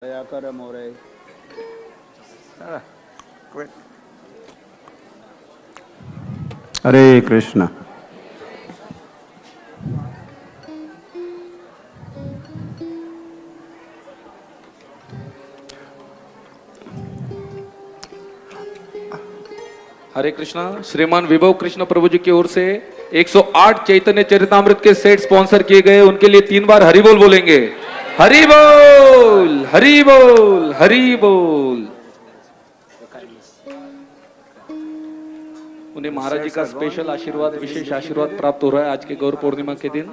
दयाकर मोरे। हरे कृष्ण। हरे कृष्णा। श्रीमान विभव कृष्ण प्रभु जी की ओर से 108 चैतन्य चरितामृत के सेट स्पॉन्सर किए गए, उनके लिए 3 बार हरि बोल बोलेंगे। हरि बोल, हरि बोल, हरि बोल। उन्हें महाराज जी का स्पेशल आशीर्वाद, विशेष आशीर्वाद प्राप्त हो रहा है आज के गौर पूर्णिमा के दिन।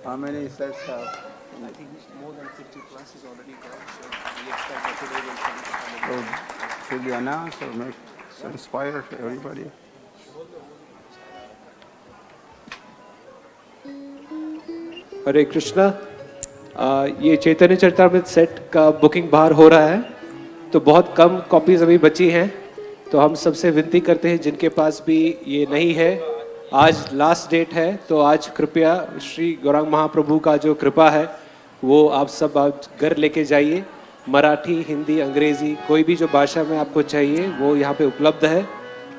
How many sets have? I think more than 50 plus is already gone, so we expect that today will come. So should we announce or make inspire everybody? हरे कृष्णा। ये चैतन्य चरितामृत सेट का बुकिंग बाहर हो रहा है, तो बहुत कम कॉपीज अभी बची हैं। तो हम सबसे विनती करते हैं जिनके पास भी ये नहीं है, आज लास्ट डेट है, तो आज कृपया श्री गौरांग महाप्रभु का जो कृपा है वो आप सब आज घर लेके जाइए। मराठी, हिंदी, अंग्रेज़ी, कोई भी जो भाषा में आपको चाहिए वो यहाँ पे उपलब्ध है,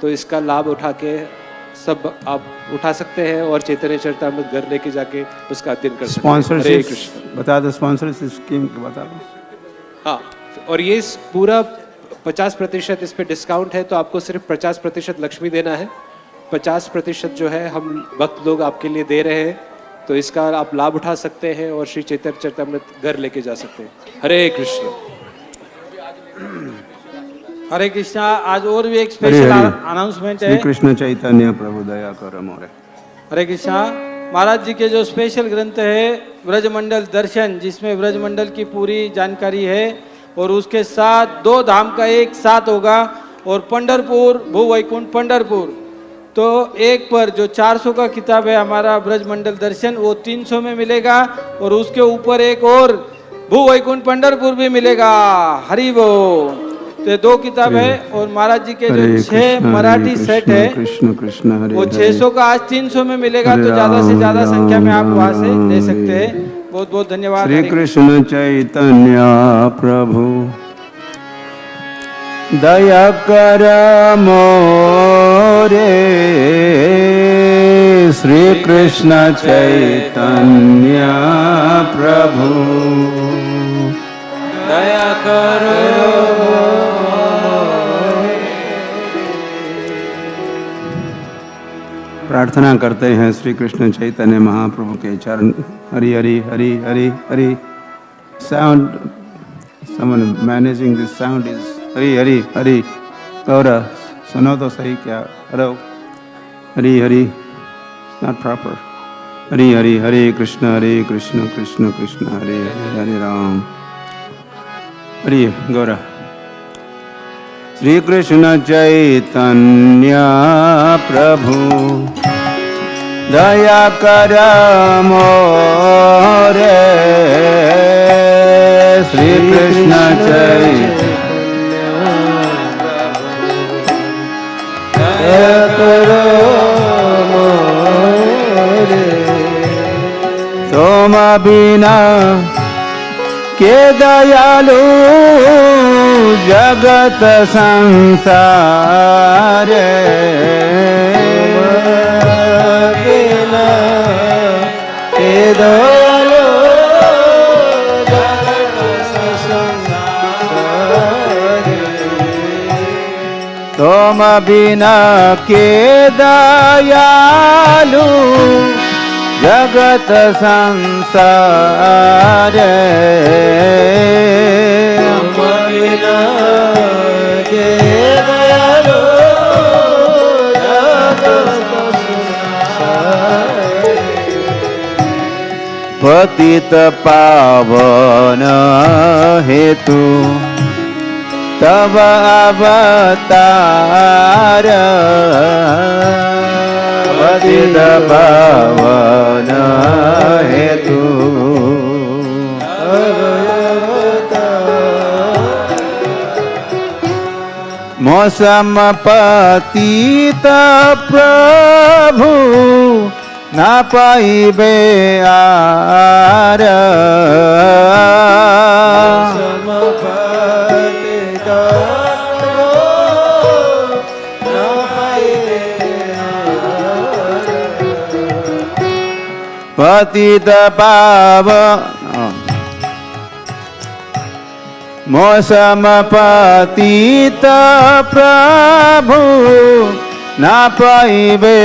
तो इसका लाभ उठा के सब आप उठा सकते हैं और चैतन्य चरितामृत घर लेके जाके उसका अध्ययन कर सकते हैं। हरे स्पॉन्सरशिप कृष्ण। बता दो, स्पॉन्सरशिप स्कीम बता दो। हाँ, और ये पूरा 50% इस पे डिस्काउंट है, तो आपको सिर्फ 50% लक्ष्मी देना है। 50% जो है हम भक्त लोग आपके लिए दे रहे हैं, तो इसका आप लाभ उठा सकते हैं और श्री चैतन्य चरितामृत घर लेके जा सकते हैं। हरे कृष्ण। हरे कृष्णा। आज और भी एक स्पेशल अनाउंसमेंट है। श्री कृष्ण चैतन्य प्रभु दयाकर मोरे। हरे कृष्णा। महाराज जी के जो स्पेशल ग्रंथ है ब्रजमंडल दर्शन, जिसमें ब्रजमंडल की पूरी जानकारी है, और उसके साथ 2 धाम का एक साथ होगा, और पंढरपुर, भू वैकुंठ पंढरपुर, तो एक पर जो 400 का किताब है हमारा ब्रजमंडल दर्शन, वो 300 में मिलेगा, और उसके ऊपर एक और भू वैकुंठ पंढरपुर भी मिलेगा। हरि बोल। तो ये 2 किताब है, और महाराज जी के जो 6 मराठी सेट है कृष्ण कृष्ण हरे वो 600 का आज 300 में मिलेगा, तो ज्यादा से ज्यादा संख्या में आप वहां से ले सकते हैं। बहुत बहुत धन्यवाद। श्री कृष्ण चैतन्य प्रभु दया कर मोरे। श्री कृष्ण चैतन्य प्रभु दया करो। प्रार्थना करते हैं श्री कृष्ण चैतन्य महाप्रभु के चरण। Hari Hari Hari Hari Hari. Sound, someone managing this sound is Hari Hari Hari. Gaura सुनो तो सही क्या? Hello. Hari Hari, not proper. Hari Hari Hare Krishna Krishna Krishna Hare Hare Hare Ram. Hari Gaura. Shri Krishna Chaitanya Prabhu दया कर मोरे। श्री कृष्ण चैतन्य दया कर मोरे। तुम बिना के दयालु जगत संसार। के दयालु जगत संसार। तुम बिना के दयालु जगत संसार। पतित पावन हेतु तब अवतार। पतित पावन हेतु मौसम पतित प्रभु ना पाइबे पतित पावन मौसम पतित प्रभु ना पाइबे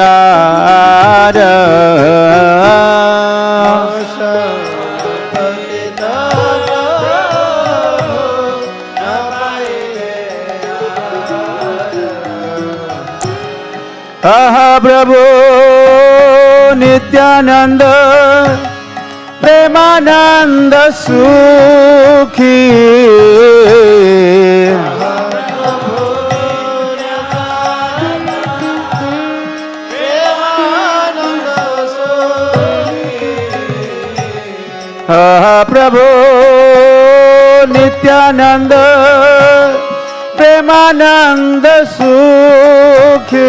आर प्रभु नित्यानंद प्रेमानंद सुखी प्रभु नित्यानंद प्रेमानंद सुखी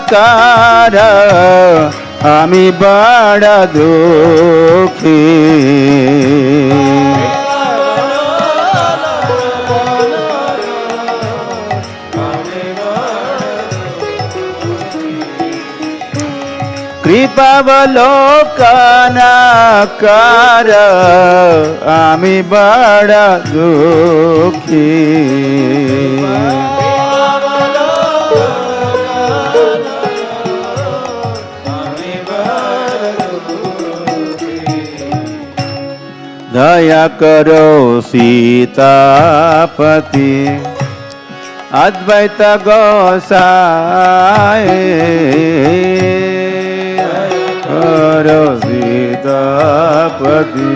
कृपावलोकनकार आमी बड़ा दुखी कृपावलोकनकार आमी बड़ा दुखी दया करो सीतापति अद्वैत गोसाई करो सीतापति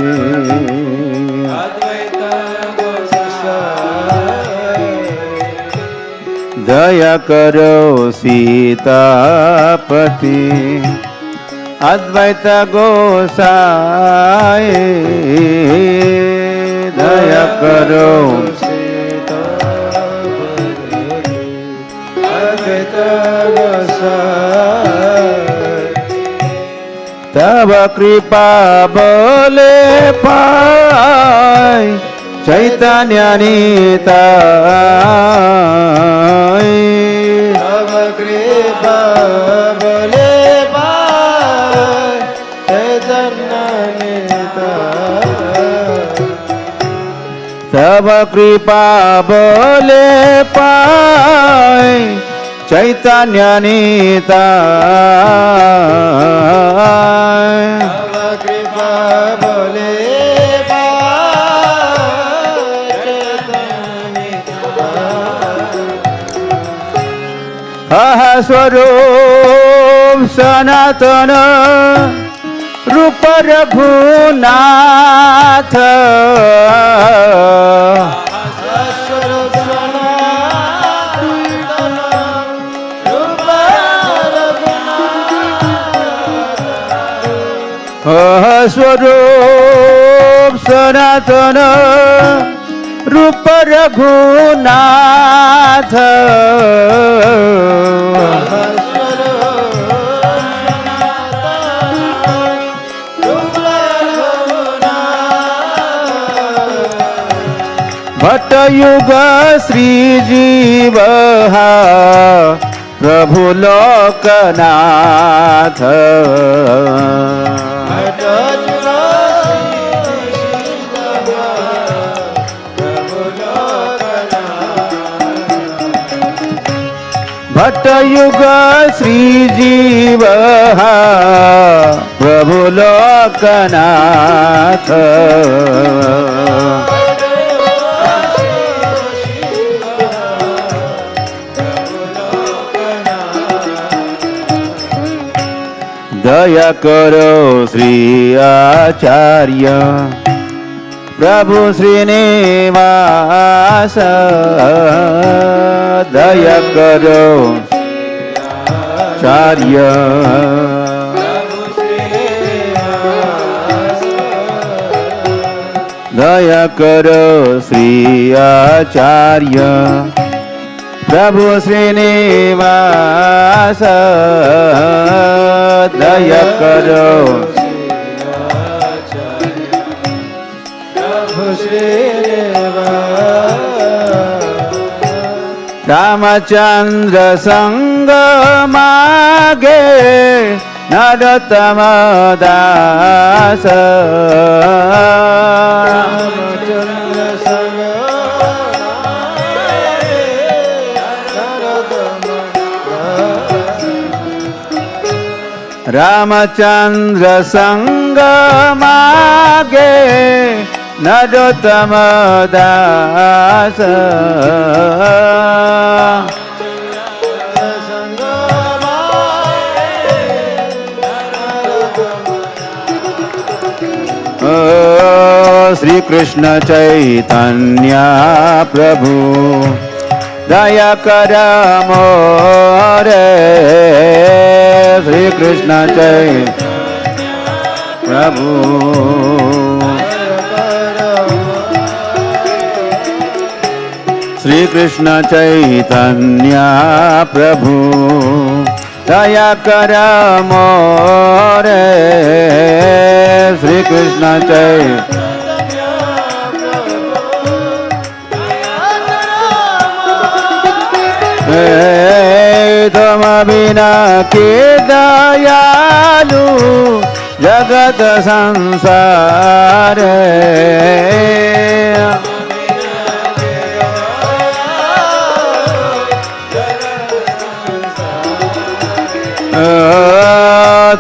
दया करो सीतापति अद्वैत गोसाई दया करो अद्वैत गोसाई तब कृपा बोले पाई चैतन्य निताई तब कृपा बोले तब कृपा बोले पाए चैतन्य निताय तब कृपा बोले पाए स्वरूप सनातन रूप रघुनाथ स्वरूप सनातन रूप रघुनाथ भट्ट युग श्री जीव प्रभु लोकनाथ भट्ट युग श्री जीव प्रभु लोकनाथ दया करो श्री आचार्य प्रभु श्रीनिवास दया करो आचार्य दया करो श्री आचार्य प्रभु श्रीनिवास दया करो रामचंद्र संग मागे नरोत्तम दास रामचंद्र संग मागे नरोत्तम दास श्री कृष्ण चैतन्य प्रभु दया कर मोरे श्री कृष्ण चैतन्य प्रभु श्री कृष्ण चैतन्य प्रभु दया कर मोरे श्री कृष्ण चैतन्य तुम बिना के दयालु जगत संसार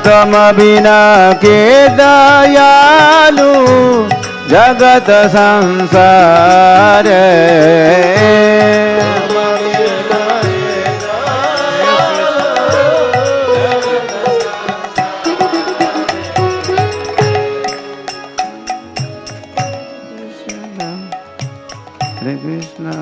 तुम बिना के दयालु जगत संसार Hare Krishna,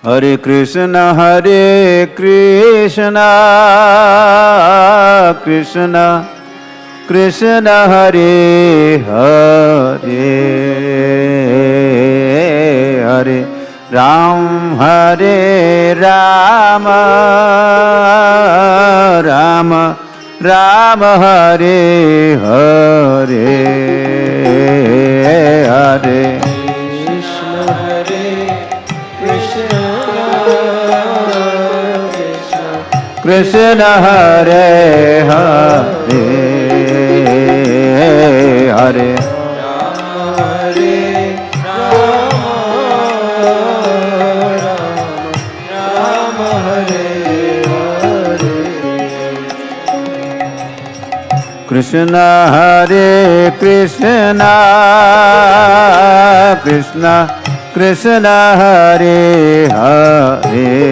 Hare Krishna, Hare Krishna, Krishna Krishna, Hare Hare, Hare Ram, Hare Rama, Rama Rama, Hare Hare, Hare Krishna Hare Krishna Krishna Krishna Hare Hare, Hare Krishna Hare Krishna, Krishna Krishna Hare Hare,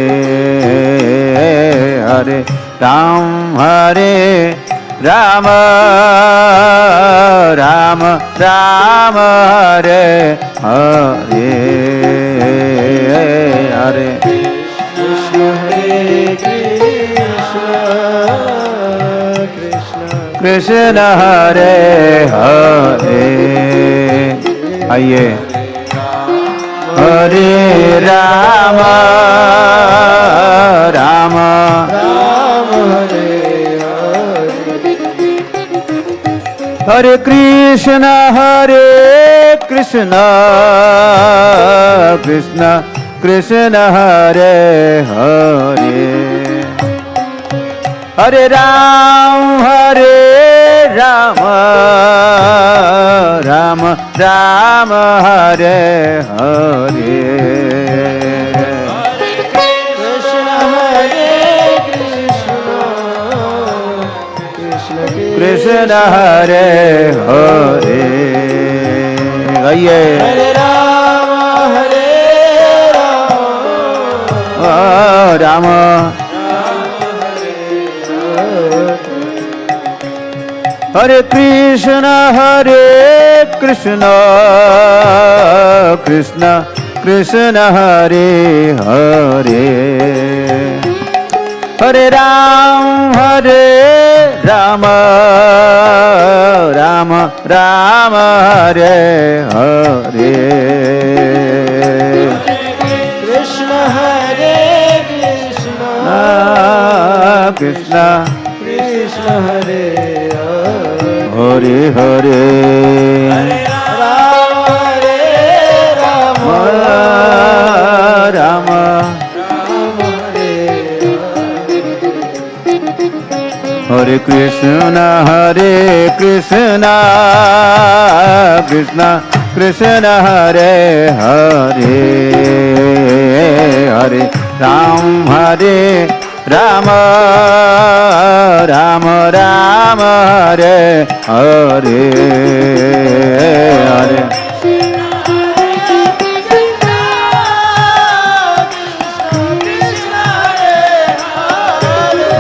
Hare Ram, Hare Rama, Rama Rama, Hare Hare, Hare Krishna Hare Krishna Krishna Hare Hare, आइए Hare Rama, Rama Hare Krishna, Hare Krishna, Krishna Krishna Hare Hare, Hare Ram, Hare Rama, Rama Rama, Hare Hare, Krishna Hare Hare, आइए Hare Rama Hare Rama Hare Krishna, Hare Krishna, Krishna Krishna Hare Hare, Hare Ram, Hare Rama, Rama Rama, Hare Hare, Krishna Hare Krishna Krishna Krishna Hare Hare हरे हरे राम हरे कृष्ण कृष्ण कृष्ण हरे हरे हरे राम राम राम हरे हरे हरे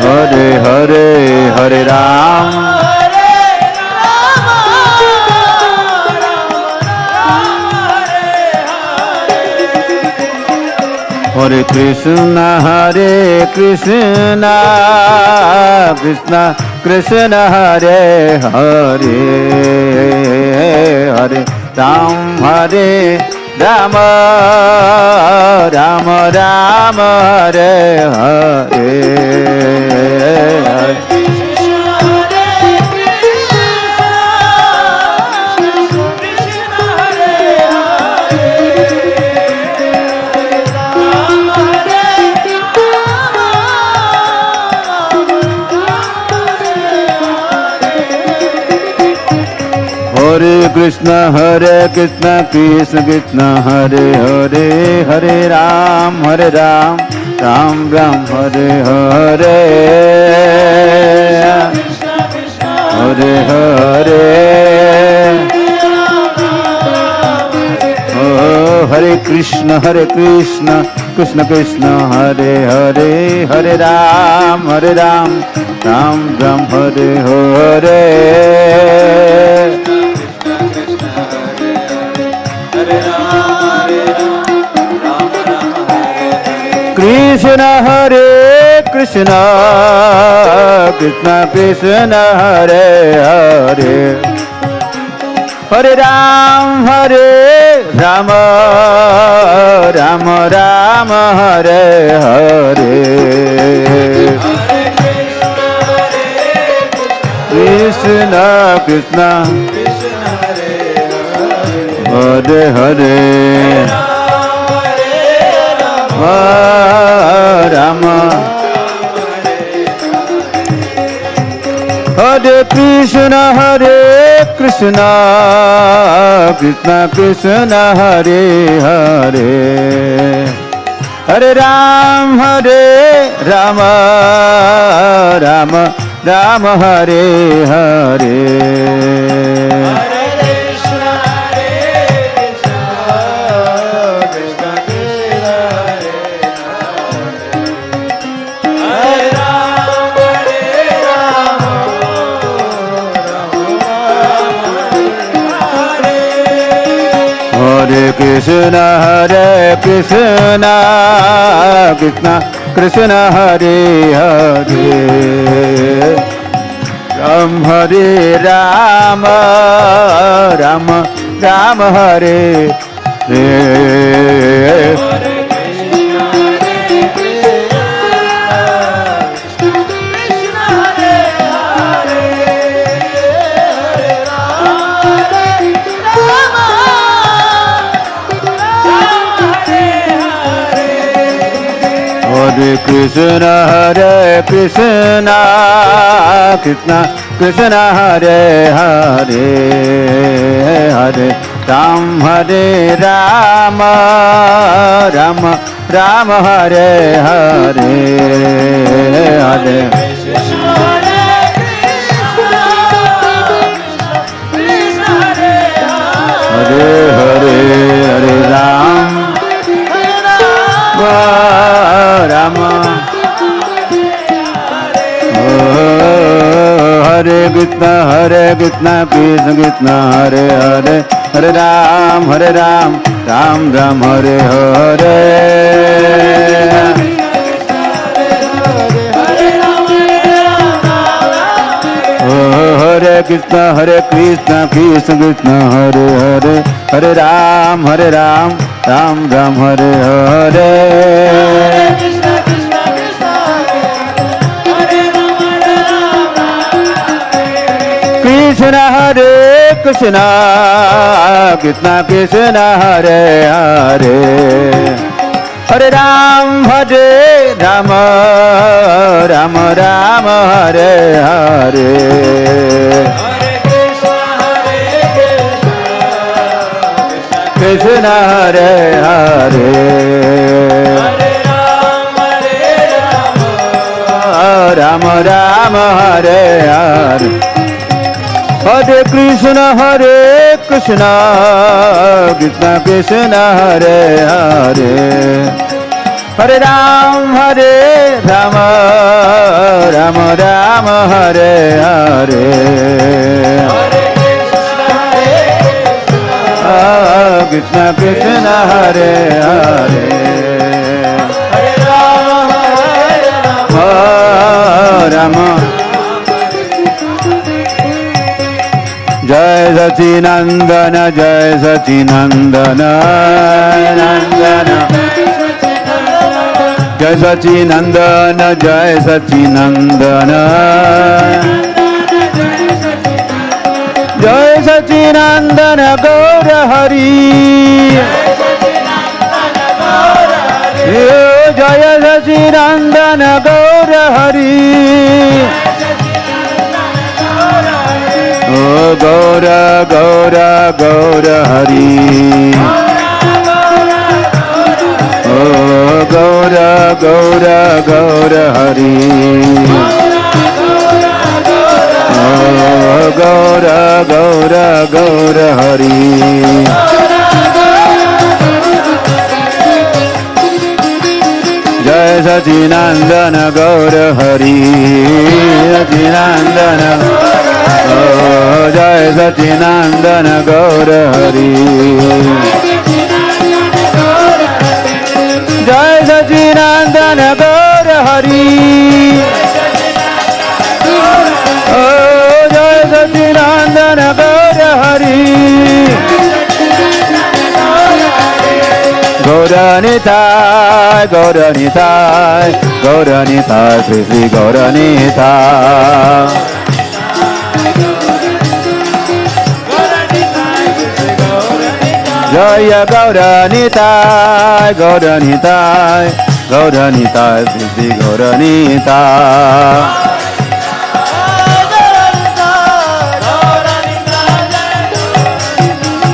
हरे हरे हरे राम हरे कृष्ण कृष्ण कृष्ण हरे हरे हरे राम राम राम हरे हरे हरे कृष्ण कृष्ण कृष्ण हरे हरे हरे राम राम राम हरे हरे हरे हरे हरे कृष्ण कृष्ण कृष्ण हरे हरे हरे राम राम राम हरे हरे कृष्ण कृष्ण कृष्ण हरे हरे हरे राम राम राम हरे हरे कृष्ण कृष्ण हरे हरे राम हरे कृष्ण कृष्ण कृष्ण हरे हरे हरे राम राम हरे हरे हरे कृष्ण कृष्ण कृष्ण हरे हरे राम राम हरे हरे हरे कृष्ण कृष्ण कृष्ण हरे हरे हरे राम राम हरे हरे हरे हरे हरे हरे राम राम हरे कृष्ण कृष्ण कृष्ण हरे हरे हरे राम राम हरे हरे हरे कृष्ण कृष्ण कृष्ण हरे हरे हरे राम राम हरे हरे कृष्ण कृष्णा कृष्णा कृष्णा हरे हरे हरे राम राम राम राम हरे हरे कृष्ण हरे हरे राम राम हरे हरे हरे कृष्ण कृष्ण कृष्ण हरे हरे हरे राम राम राम राम हरे हरे कृष्ण कृष्ण हरे हरे हरे राम राम जय सचिनंदन नंदन जय सचिनंदन जय सचिनंदन गौर हरि जय सचिनंदन गौर हरि ओ गौर गौर गौर हरि ओ गौर गौर गौर हरि गौर गौर गौर हरि जय सचिनंदन गौर हरि सचिनंदन जय सचिनंदन गौर हरि जय सचिनंदन गौर हरि जय सचिनंदन गौर हरि गौरनिताय गौरनिताय गौरनिताय श्री श्री गौरनिताय जय गौरनिताय गौरनिताय गौरनिताय श्री श्री गौरनिताय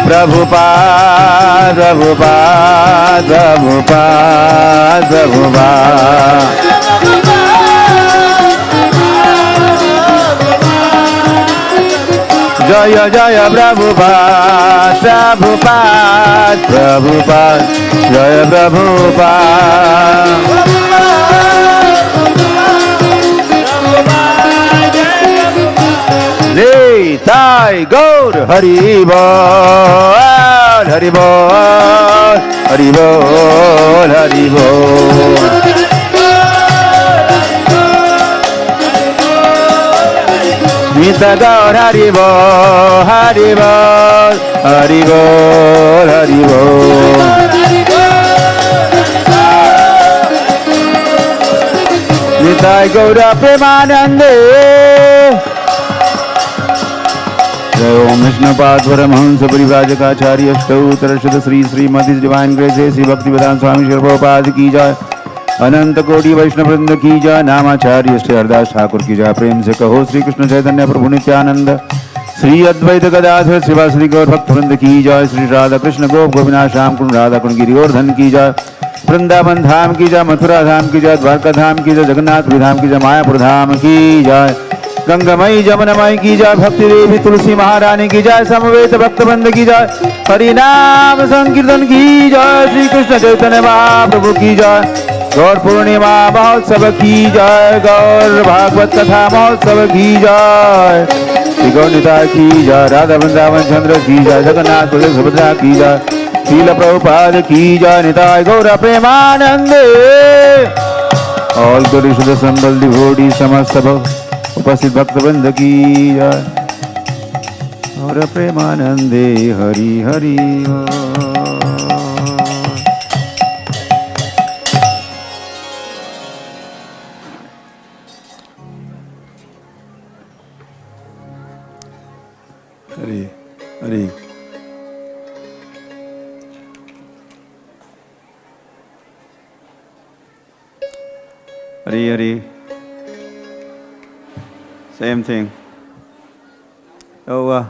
प्रभुपाद प्रभुपाद प्रभुपाद प्रभुपाद जय जय प्रभुपाद प्रभुपाद प्रभुपाद जय प्रभुपाद निताय गौर हरि बोल हरि बोल हरि बोल हरि बोल नित गौर हरि बोल हरि बोल हरि बोल हरि बोल निताय गौर प्रेमानंदे ओम विष्णुपाद परमहंस परिव्राजकाचार्य अष्टोत्तरशत श्री श्रीमती डिवाइन ग्रेस श्री भक्ति वेदांत स्वामी श्री प्रभुपाद की जय अनंत कोटि वैष्णव वृंद की जय नामाचार्य श्री हरदास ठाकुर की जय प्रेम से कहो श्री कृष्ण चैतन्य प्रभु नित्यानंद श्री अद्वैत गदाधर शिवाश्री गौर भक्त वृंद की जय श्री राधा कृष्ण गोप गोविंद श्याम कुंड राधा कुंड गिरिवर्धन की जय वृंदावन धाम की जय मथुरा धाम की जय द्वारका धाम की जय जगन्नाथपुरी धाम की जय मायापुर धाम की जय गंगामयी जमुनामयी की जय भक्ति देवी तुलसी महारानी की जय समवेत भक्तवृंद की जय हरि नाम संकीर्तन की जय श्री कृष्ण चैतन्य महाप्रभु की जय गौर पूर्णिमा महोत्सव की जय गौर भागवत कथा महोत्सव की जय श्री गौरनिताय की जय राधा वृंदावन चंद्र की जय जगन्नाथ सुभद्रा की जय शील प्रभुपाद की जय निताय गौर प्रेमानंदे ऑल गुड शुद्ध संबल डिवोटी समस्त उपस्थित भक्तवृंद की जय और प्रेमानंदे Hari Hari Hari Hari Hari. Same thing. Over.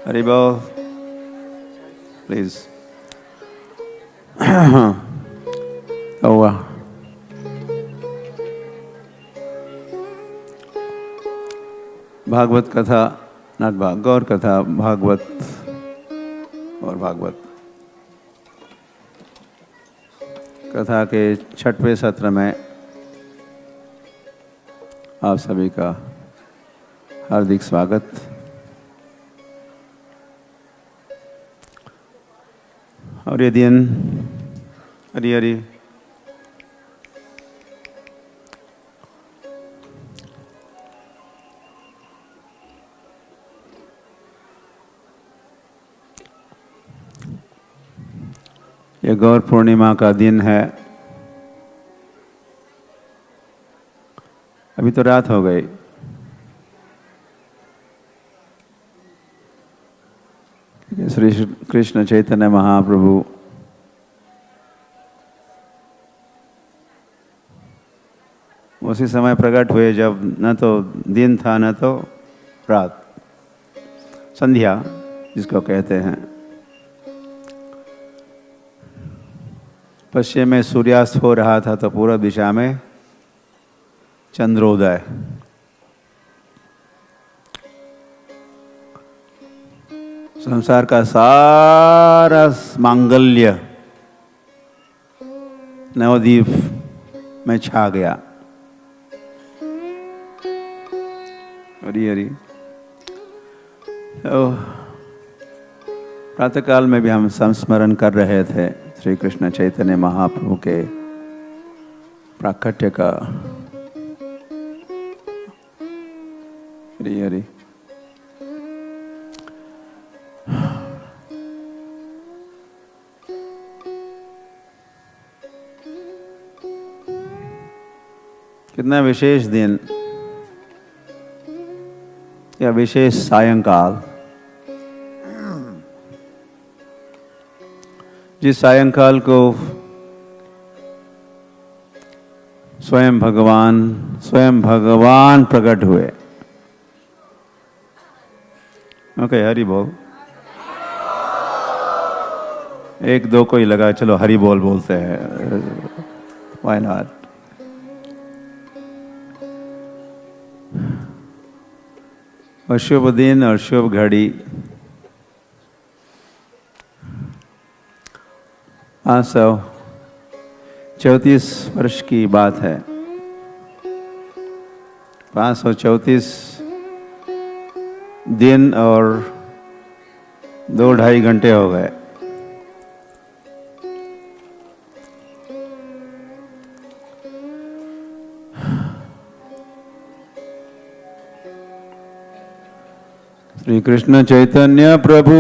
Hari Bol. Please. Over. Bhagavat कथा, नॉट गौर कथा, भागवत और भागवत कथा के 6वें सत्र में आप सभी का हार्दिक स्वागत। और ये दिन हरि हरि ये गौर पूर्णिमा का दिन है। अभी तो रात हो गई। श्री कृष्ण चैतन्य महाप्रभु उसी समय प्रकट हुए जब न तो दिन था न तो रात, संध्या जिसको कहते हैं। पश्चिम में सूर्यास्त हो रहा था तो पूर्व दिशा में चंद्रोदय। संसार का सारा मांगल्य नवद्वीप में छा गया। हरि हरि। तो प्रातःकाल में भी हम संस्मरण कर रहे थे श्री कृष्ण चैतन्य महाप्रभु के प्राकट्य का। हरि हरि। कितना विशेष दिन या विशेष सायंकाल, जिस सायंकाल को स्वयं भगवान प्रकट हुए। ओके, हरि बोल। एक दो को ही लगा, चलो हरि बोल बोलते हैं, व्हाई नॉट। और शुभ दिन और शुभ घड़ी 534 वर्ष की बात है। 534 दिन और 2-2.5 घंटे हो गए। श्री कृष्ण चैतन्य प्रभु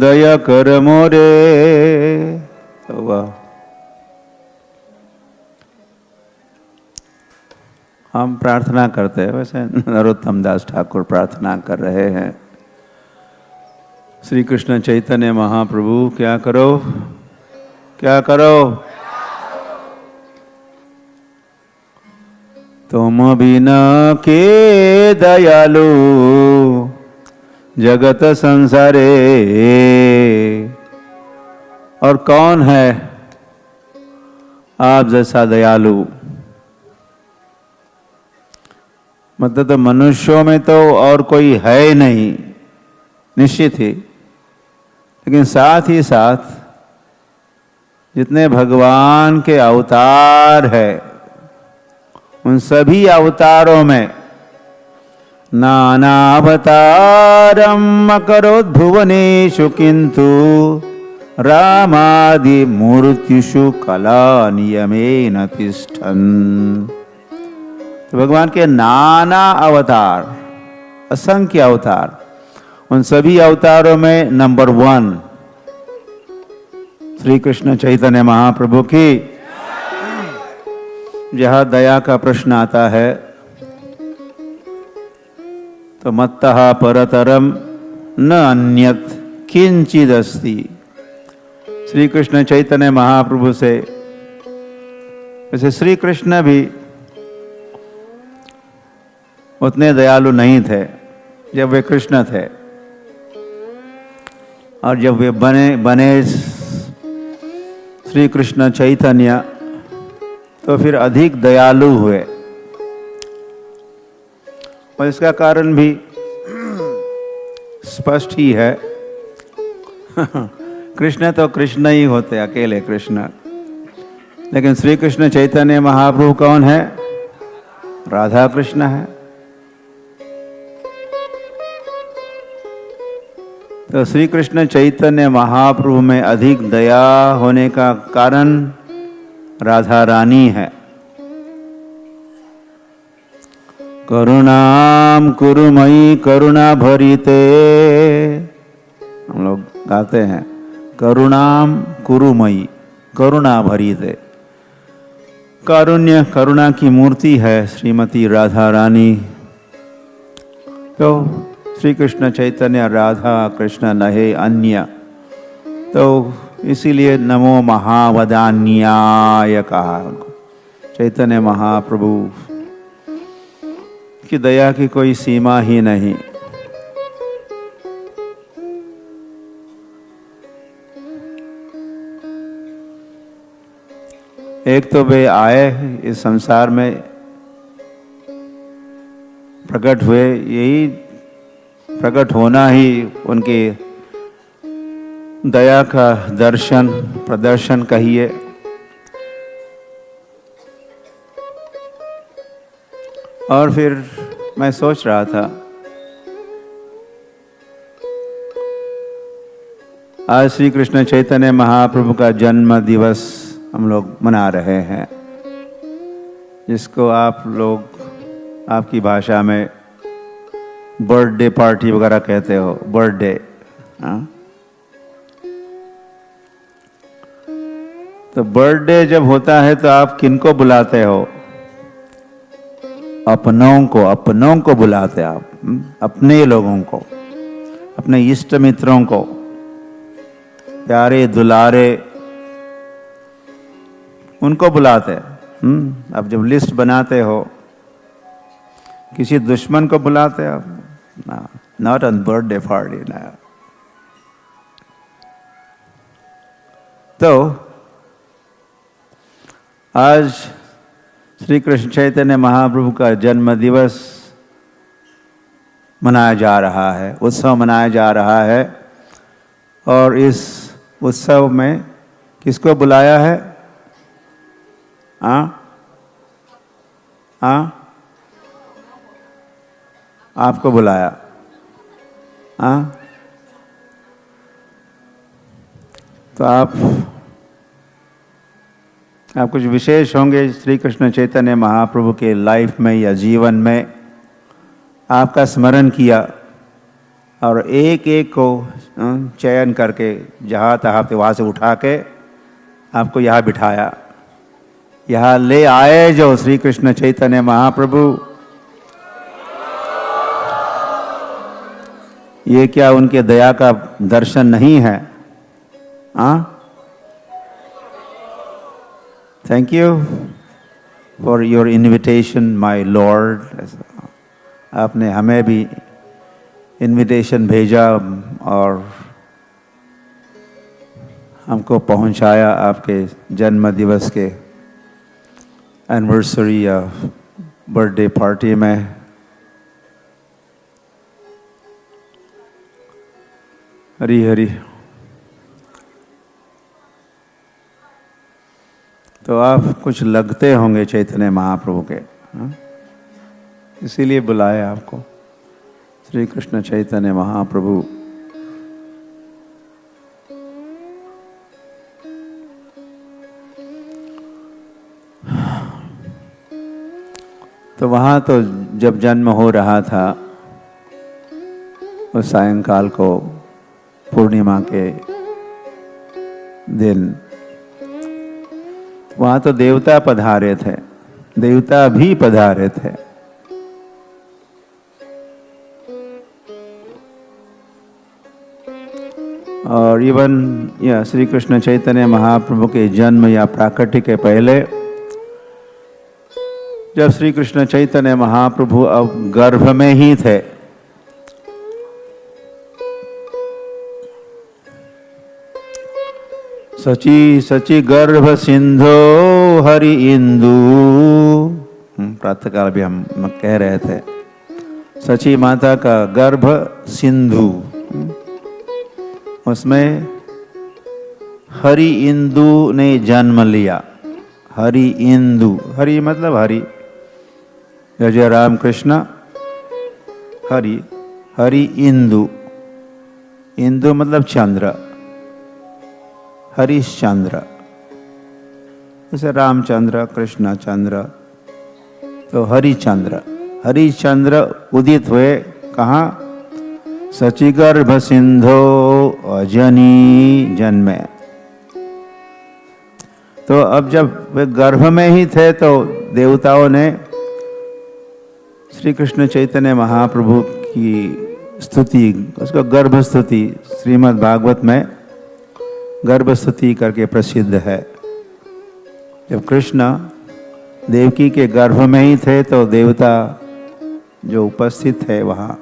दया कर मोरे। वाह। हम प्रार्थना करते हैं, वैसे नरोत्तम दास ठाकुर प्रार्थना कर रहे हैं। श्री कृष्ण चैतन्य महाप्रभु क्या करो, क्या करो, तुम बिना के दयालु जगत संसारे। और कौन है आप जैसा दयालु? मतलब तो मनुष्यों में तो और कोई है ही नहीं, निश्चित ही। लेकिन साथ ही साथ जितने भगवान के अवतार है, उन सभी अवतारों में नानावतारम अकरोत् भुवनेषु किंतु रामादि मूर्तिषु कला नियमेन तिष्ठन्। तो भगवान के नाना अवतार, असंख्य अवतार, उन सभी अवतारों में नंबर 1 श्री कृष्ण चैतन्य महाप्रभु की। जहाँ दया का प्रश्न आता है तो मत्तः परतरम न अन्यत किंचिदस्ति। श्री कृष्ण चैतन्य महाप्रभु से वैसे श्री कृष्ण भी उतने दयालु नहीं थे जब वे कृष्ण थे, और जब वे बने श्री कृष्ण चैतन्य तो फिर अधिक दयालु हुए। और इसका कारण भी स्पष्ट ही है। कृष्ण तो कृष्ण ही होते, अकेले कृष्ण। लेकिन श्री कृष्ण चैतन्य महाप्रभु कौन है? राधा कृष्ण है। तो श्री कृष्ण चैतन्य महाप्रभु में अधिक दया होने का कारण राधा रानी है। करुणाम कुरुमयी करुणा भरिते, हम लोग गाते हैं, करुणाम कुरुमयी करुणा भरिते। कारुण्य, करुणा की मूर्ति है श्रीमती राधा रानी। तो श्री कृष्ण चैतन्य राधा कृष्ण नहे अन्य, तो इसीलिए नमो महावदान्याय कहा उनको। चैतन्य महाप्रभु की दया की कोई सीमा ही नहीं। एक तो वे आए इस संसार में, प्रकट हुए, यही प्रकट होना ही उनके दया का दर्शन प्रदर्शन कहिए। और फिर मैं सोच रहा था, आज श्री कृष्ण चैतन्य महाप्रभु का जन्म दिवस हम लोग मना रहे हैं, जिसको आप लोग आपकी भाषा में बर्थडे पार्टी वगैरह कहते हो, बर्थडे। तो बर्थडे जब होता है तो आप किनको बुलाते हो? अपनों को बुलाते आप, अपने लोगों को, अपने इष्ट मित्रों को, प्यारे दुलारे, उनको बुलाते। अब जब लिस्ट बनाते हो, किसी दुश्मन को बुलाते आप? नॉट ऑन बर्थडे पार्टी ना। तो आज श्री कृष्ण चैतन्य महाप्रभु का जन्म दिवस मनाया जा रहा है, उत्सव मनाया जा रहा है। और इस उत्सव में किसको बुलाया है? आपको बुलाया। तो आप कुछ विशेष होंगे श्री कृष्ण चैतन्य महाप्रभु के लाइफ में या जीवन में, आपका स्मरण किया और एक एक को चयन करके जहाँ तहाँ पे वहाँ से उठा के आपको यहाँ बिठाया, यहाँ ले आए जो श्री कृष्ण चैतन्य महाप्रभु। ये क्या उनके दया का दर्शन नहीं है? Thank you for your invitation my Lord. आपने हमें भी इन्विटेशन भेजा और हमको पहुंचाया आपके जन्म दिवस के एनिवर्सरी या बर्थडे पार्टी में। हरी हरी। तो आप कुछ लगते होंगे चैतन्य महाप्रभु के, इसीलिए बुलाए आपको श्री कृष्ण चैतन्य महाप्रभु। तो वहाँ तो जब जन्म हो रहा था उस सायंकाल को, पूर्णिमा के दिन, वहाँ तो देवता पधारे थे, देवता भी पधारे थे। और इवन या श्री कृष्ण चैतन्य महाप्रभु के जन्म या प्राकट्य के पहले जब श्री कृष्ण चैतन्य महाप्रभु अब गर्भ में ही थे, सची सची गर्भ सिंधो हरि इंदु, प्रातःकाल भी हम कह रहे थे, सची माता का गर्भ सिंधु, उसमें हरि इंदु ने जन्म लिया। हरि इंदु, हरि मतलब हरि, जय राम कृष्ण हरि, हरि इंदु, इंदु मतलब चंद्र, हरिश्चंद्र, जैसे रामचंद्र कृष्ण चंद्र, तो हरिचंद्र, हरिचंद्र उदित हुए कहाँ? सचिगर्भ सिंधो अजनी जन्मे। तो अब जब वे गर्भ में ही थे तो देवताओं ने श्री कृष्ण चैतन्य महाप्रभु की स्तुति, उसको गर्भ स्तुति श्रीमद् भागवत में गर्भ स्तुति करके प्रसिद्ध है। जब कृष्ण देवकी के गर्भ में ही थे तो देवता जो उपस्थित थे वहाँ,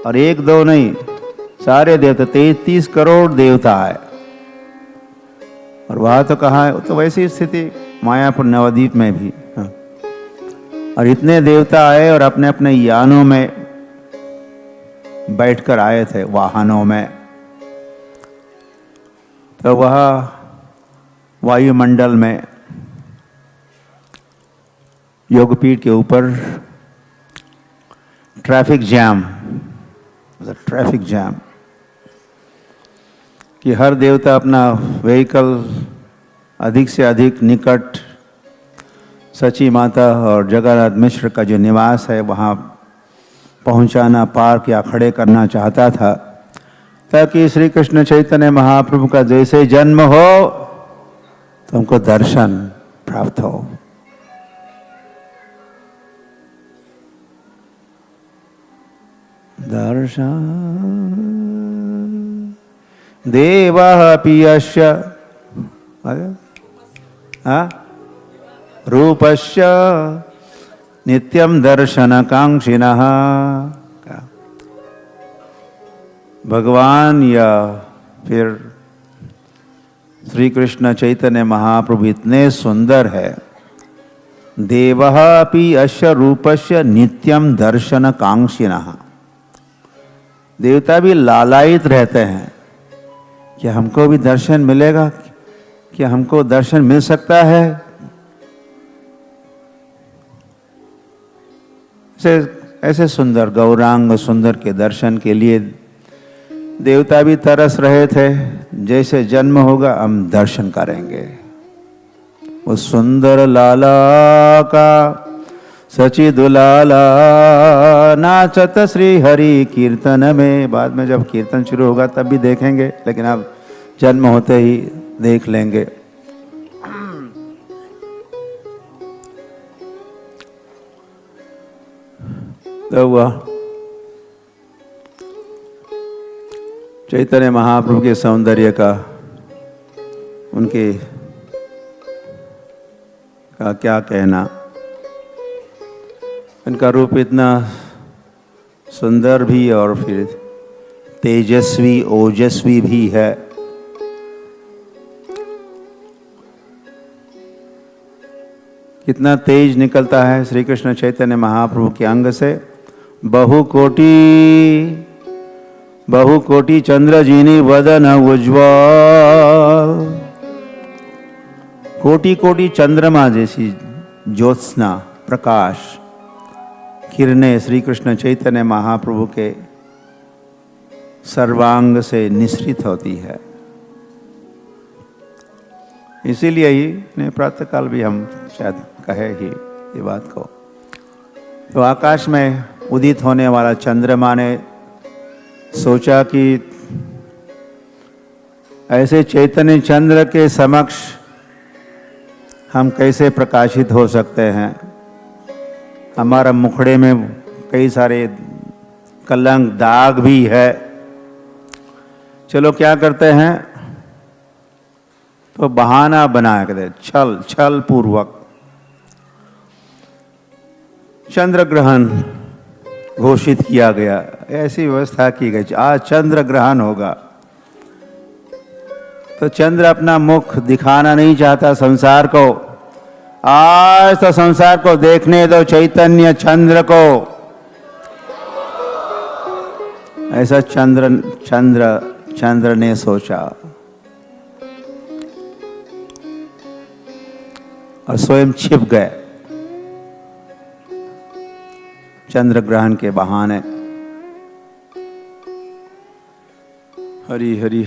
और एक दो नहीं, सारे देवता 33 करोड़ देवता आए। और वहाँ तो कहाँ है, तो वैसी स्थिति मायापुर नवद्वीप में भी, हाँ। और इतने देवता आए और अपने अपने यानों में बैठकर आए थे, वाहनों में। तो वह वायुमंडल में योगपीठ के ऊपर ट्रैफिक जैम, ट्रैफिक जैम कि हर देवता अपना व्हीकल अधिक से अधिक निकट सची माता और जगन्नाथ मिश्र का जो निवास है वहाँ पहुँचाना, पार्क या खड़े करना चाहता था, ताकि श्री कृष्ण चैतन्य महाप्रभु का जैसे जन्म हो तो हमको दर्शन प्राप्त हो। दर्शन देवः अपि यस्य रूपस्य नित्यं दर्शनकांक्षिणः। भगवान या फिर श्री कृष्ण चैतन्य महाप्रभु इतने सुंदर है। देवः अपि अस्य रूपस्य नित्यं दर्शनकांक्षिणः। देवता भी लालायित रहते हैं कि हमको भी दर्शन मिलेगा, कि हमको दर्शन मिल सकता है। ऐसे सुंदर गौरांग सुंदर के दर्शन के लिए देवता भी तरस रहे थे। जैसे जन्म होगा हम दर्शन करेंगे। उस सुंदर लाला का सची दुलाला नाचत श्री हरि कीर्तन में। बाद में जब कीर्तन शुरू होगा तब भी देखेंगे, लेकिन अब जन्म होते ही देख लेंगे। तो वह चैतन्य महाप्रभु के सौंदर्य का, उनके का क्या कहना। इनका रूप इतना सुंदर भी और फिर तेजस्वी ओजस्वी भी है। कितना तेज निकलता है श्री कृष्ण चैतन्य महाप्रभु के अंग से। बहु कोटि चंद्र जीनी वदन उज्ज्वल। कोटि कोटि चंद्रमा जैसी ज्योत्सना प्रकाश किरणें श्री कृष्ण चैतन्य महाप्रभु के सर्वांग से निसृत होती है। इसीलिए ही प्रातःकाल भी हम शायद कहे ही ये बात को। तो आकाश में उदित होने वाला चंद्रमा ने सोचा कि ऐसे चैतन्य चंद्र के समक्ष हम कैसे प्रकाशित हो सकते हैं। हमारा मुखड़े में कई सारे कलंक दाग भी है। चलो क्या करते हैं, तो बहाना बना के दे, छल पूर्वक चंद्र ग्रहण घोषित किया गया, ऐसी व्यवस्था की गई, आज चंद्र ग्रहण होगा। तो चंद्र अपना मुख दिखाना नहीं चाहता संसार को, आज तो संसार को देखने दो चैतन्य चंद्र को। ऐसा चंद्र ने सोचा और स्वयं छिप गए चंद्र ग्रहण के बहाने। हरि हरि।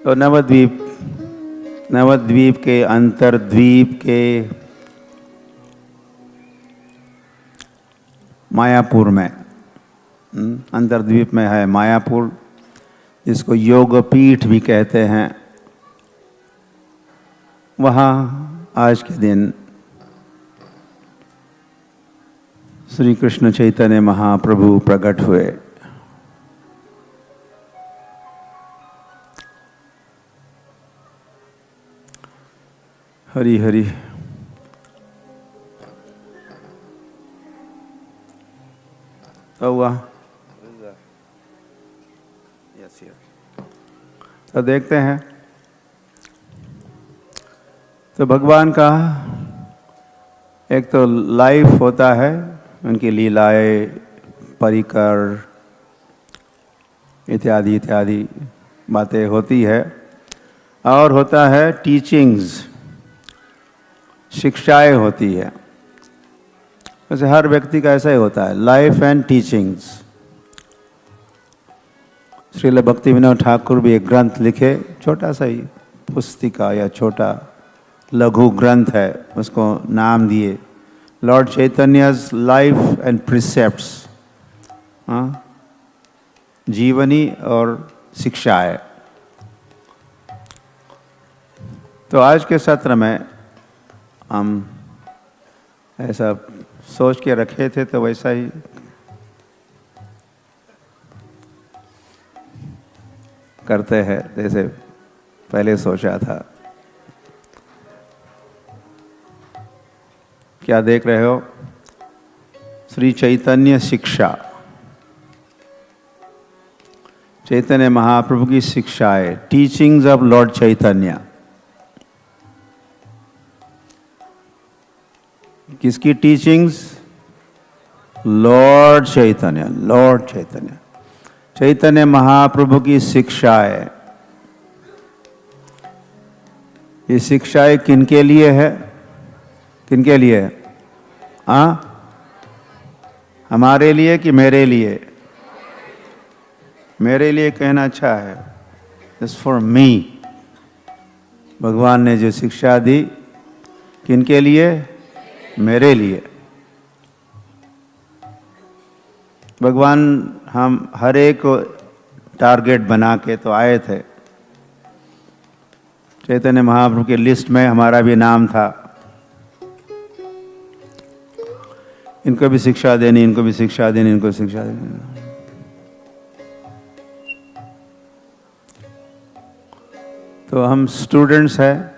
तो नवद्वीप के अंतर्द्वीप के मायापुर में, अंतर्द्वीप में है मायापुर, जिसको योगपीठ भी कहते हैं। वहाँ आज के दिन श्री कृष्ण चैतन्य महाप्रभु प्रकट हुए। हरि हरि। तो हुआ, तो देखते हैं। तो भगवान का एक तो लाइफ होता है, उनकी लीलाएं, परिकर इत्यादि इत्यादि बातें होती है, और होता है टीचिंग्स, शिक्षाएं होती है। वैसे हर व्यक्ति का ऐसा ही होता है, लाइफ एंड टीचिंग्स। श्रील भक्ति विनोद ठाकुर भी एक ग्रंथ लिखे, छोटा सा ही पुस्तिका या छोटा लघु ग्रंथ है, उसको नाम दिए लॉर्ड चैतन्य's लाइफ एंड प्रिसेप्ट्स, जीवनी और शिक्षाएं। तो आज के सत्र में हम ऐसा सोच के रखे थे, तो वैसा ही करते हैं जैसे पहले सोचा था। क्या देख रहे हो? श्री चैतन्य शिक्षा, चैतन्य महाप्रभु की शिक्षाएं, टीचिंग्स ऑफ लॉर्ड चैतन्य। किसकी टीचिंग्स? लॉर्ड चैतन्य, लॉर्ड चैतन्य, चैतन्य महाप्रभु की शिक्षाएं। ये शिक्षाएं किनके लिए है? किनके लिए? हमारे लिए कि मेरे लिए? मेरे लिए कहना अच्छा है, इट्स फॉर मी। भगवान ने जो शिक्षा दी, किनके लिए? मेरे लिए। भगवान हम हर एक को टारगेट बना के तो आए थे। चैतन्य महाप्रभु की लिस्ट में हमारा भी नाम था। इनको भी शिक्षा देनी, इनको भी शिक्षा देनी, इनको शिक्षा देनी। तो हम स्टूडेंट्स हैं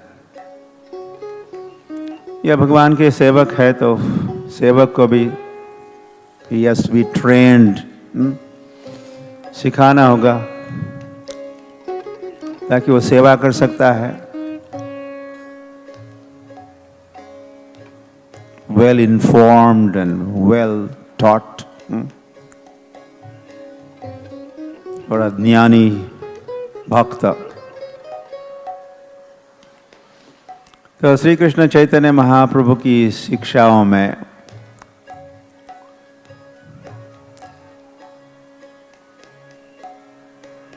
या भगवान के सेवक है, तो सेवक को भी he has to be trained, सिखाना होगा ताकि वो सेवा कर सकता है। well informed and well taught, बड़ा ज्ञानी भक्त। तो श्री कृष्ण चैतन्य महाप्रभु की शिक्षाओं में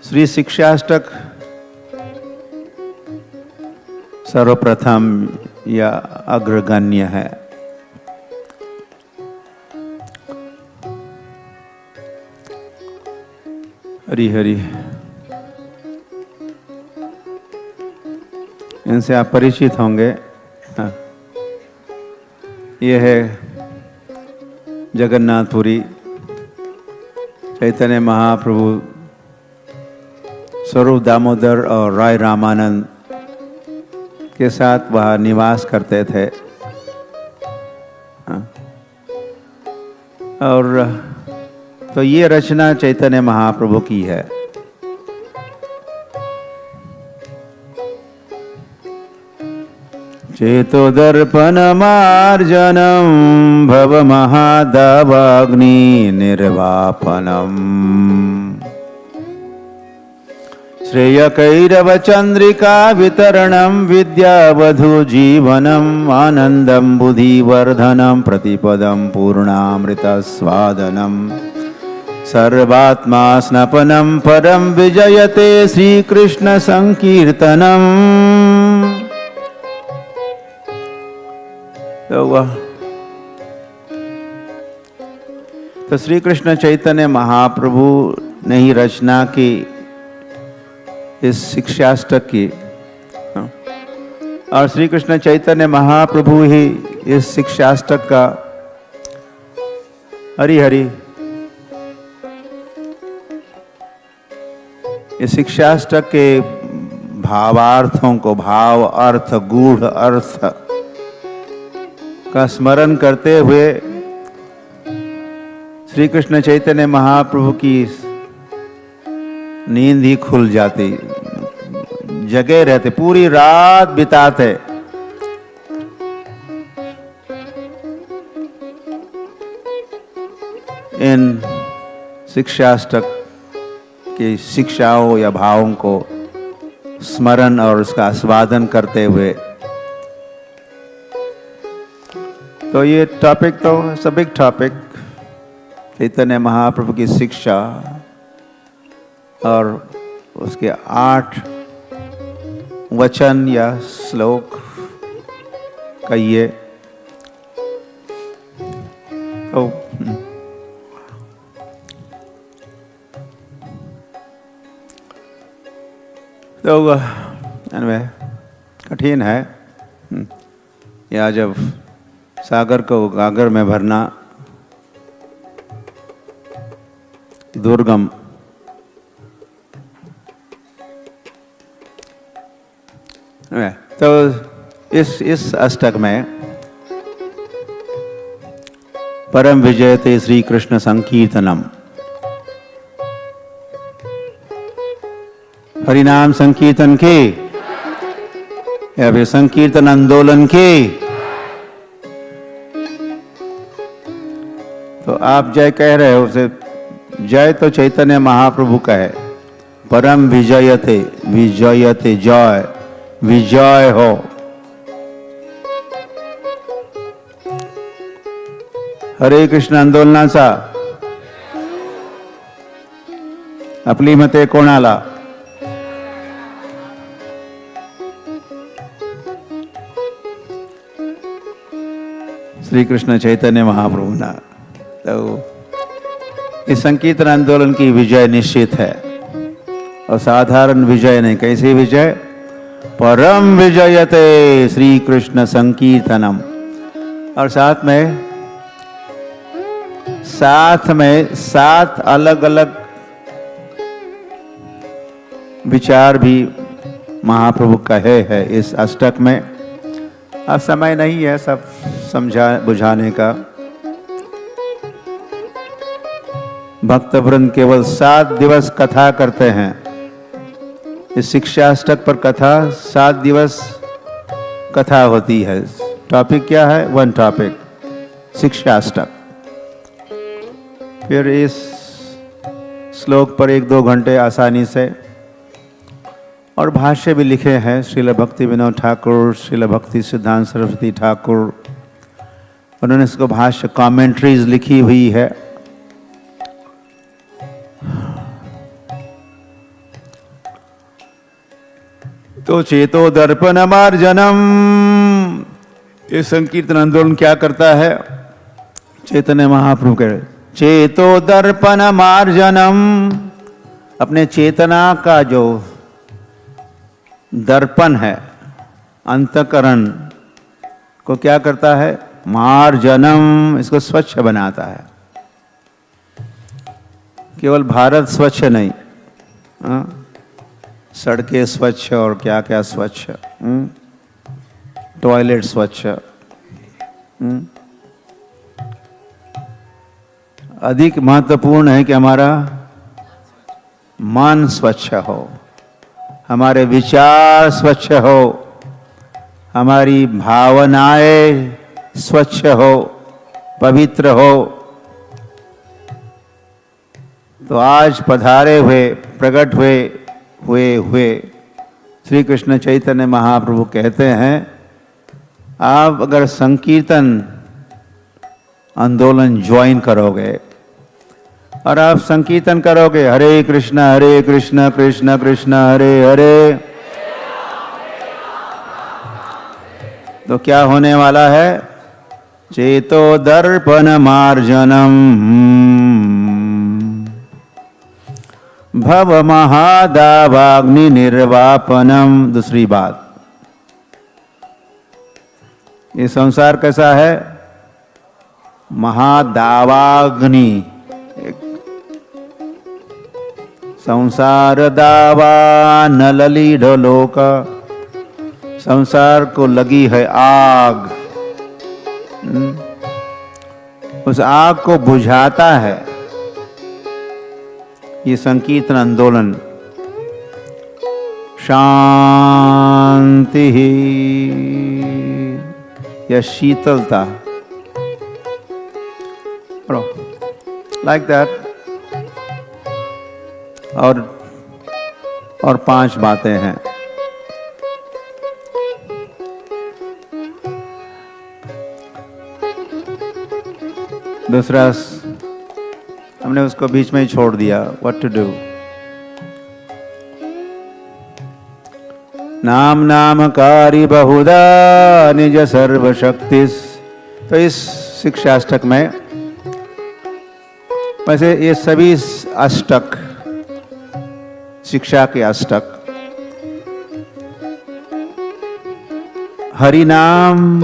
श्री शिक्षाष्टक सर्वप्रथम या अग्रगण्य है। हरि हरि। इनसे आप परिचित होंगे। ये है जगन्नाथपुरी, चैतन्य महाप्रभु, स्वरूप दामोदर और राय रामानंद के साथ वह निवास करते थे। हाँ। और तो ये रचना चैतन्य महाप्रभु की है। चेतो दर्पण मार्जनम भव महादावाग्नि निर्वापनम श्रेय कैरव चंद्रिका वितरणम विद्यावधु जीवनम आनंदम बुद्धिवर्धनम प्रतिपदम पूर्णामृत स्वादनम सर्वात्मा स्नपनम परम विजयते श्री कृष्ण संकीर्तनम। तो श्री कृष्ण चैतन्य महाप्रभु ने ही रचना की इस शिक्षाष्टक की, और श्री कृष्ण चैतन्य महाप्रभु ही इस शिक्षाष्टक का हरि हरि इस शिक्षाष्टक के भावार्थों को, भाव अर्थ, गूढ़ अर्थ का स्मरण करते हुए श्री कृष्ण चैतन्य महाप्रभु की नींद ही खुल जाती, जगे रहते, पूरी रात बिताते। इन शिक्षाष्टक की शिक्षाओं या भावों को स्मरण और उसका आस्वादन करते हुए। तो ये टॉपिक तो सभी टॉपिक चैतन्य महाप्रभु की शिक्षा और उसके 8 वचन या श्लोक कहिए। तो कठिन है या जब सागर को गागर में भरना दुर्गम। तो इस अष्टक में परम विजयते श्री कृष्ण संकीर्तनम, हरिनाम संकीर्तन के या फिर संकीर्तन आंदोलन के। तो आप जय कह रहे हो, उसे जय तो चैतन्य महाप्रभु का है। परम विजयते, विजयते जय, विजय हो। हरे कृष्ण आंदोलनाचा आपली मते कोणाला? श्री कृष्ण चैतन्य महाप्रभु ना। तो इस संकीर्तन आंदोलन की विजय निश्चित है, और साधारण विजय नहीं। कैसी विजय? परम विजयते श्री कृष्ण संकीर्तनम। और साथ में 7 अलग अलग विचार भी महाप्रभु कहे हैं इस अष्टक में। अब समय नहीं है सब समझा बुझाने का। भक्तवृंद केवल 7 दिवस कथा करते हैं। इस शिक्षाष्टक पर कथा 7 दिवस कथा होती है। टॉपिक क्या है? 1 टॉपिक, शिक्षाष्टक। फिर इस श्लोक पर 1-2 घंटे आसानी से, और भाष्य भी लिखे हैं श्रील भक्ति विनोद ठाकुर, श्रील भक्ति सिद्धांत सरस्वती ठाकुर। उन्होंने इसको भाष्य कमेंट्रीज लिखी हुई है। तो चेतो दर्पण मार्जनम, ये संकीर्तन आंदोलन क्या करता है? चैतन्य महाप्रभु कह रहे चेतो दर्पण मार्जनम, अपने चेतना का जो दर्पण है, अंतकरण को क्या करता है? मार्जनम, इसको स्वच्छ बनाता है। केवल भारत स्वच्छ नहीं, सड़कें स्वच्छ और क्या क्या स्वच्छ। टॉयलेट स्वच्छ, अधिक महत्वपूर्ण है कि हमारा मन स्वच्छ हो, हमारे विचार स्वच्छ हो, हमारी भावनाएं स्वच्छ हो, पवित्र हो। तो आज पधारे हुए, प्रकट हुए श्री कृष्ण चैतन्य महाप्रभु कहते हैं, आप अगर संकीर्तन आंदोलन ज्वाइन करोगे और आप संकीर्तन करोगे हरे कृष्ण कृष्ण कृष्ण हरे हरे, तो क्या होने वाला है? चेतो दर्पण मार्जनम भव महादावाग्नि निर्वापनम। दूसरी बात, ये संसार कैसा है? महादावाग्नि, संसार दावा न ललीढ़ लोक, संसार को लगी है आग, उस आग को बुझाता है ये संकीर्तन आंदोलन। शांति ही या शीतलता, लाइक दैट। और 5 बातें हैं। दूसरा, हमने उसको बीच में ही छोड़ दिया, व्हाट टू डू। नामकारी बहुधा निज सर्वशक्तिस। तो इस शिक्षाष्टक में, वैसे ये सभी अष्टक शिक्षा के अष्टक हरि नाम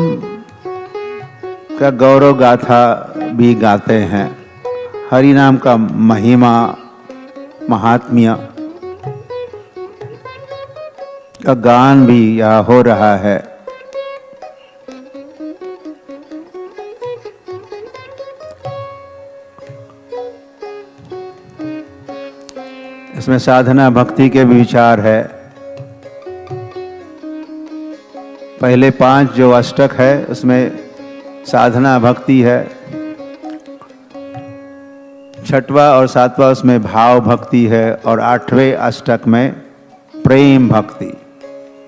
का गौरव गाथा भी गाते हैं, हरि नाम का महिमा महात्म्य का गान भी यहाँ हो रहा है। इसमें साधना भक्ति के विचार है। पहले 5 जो अष्टक है उसमें साधना भक्ति है, 6वां और 7वां उसमें भाव भक्ति है, और 8वें अष्टक में प्रेम भक्ति।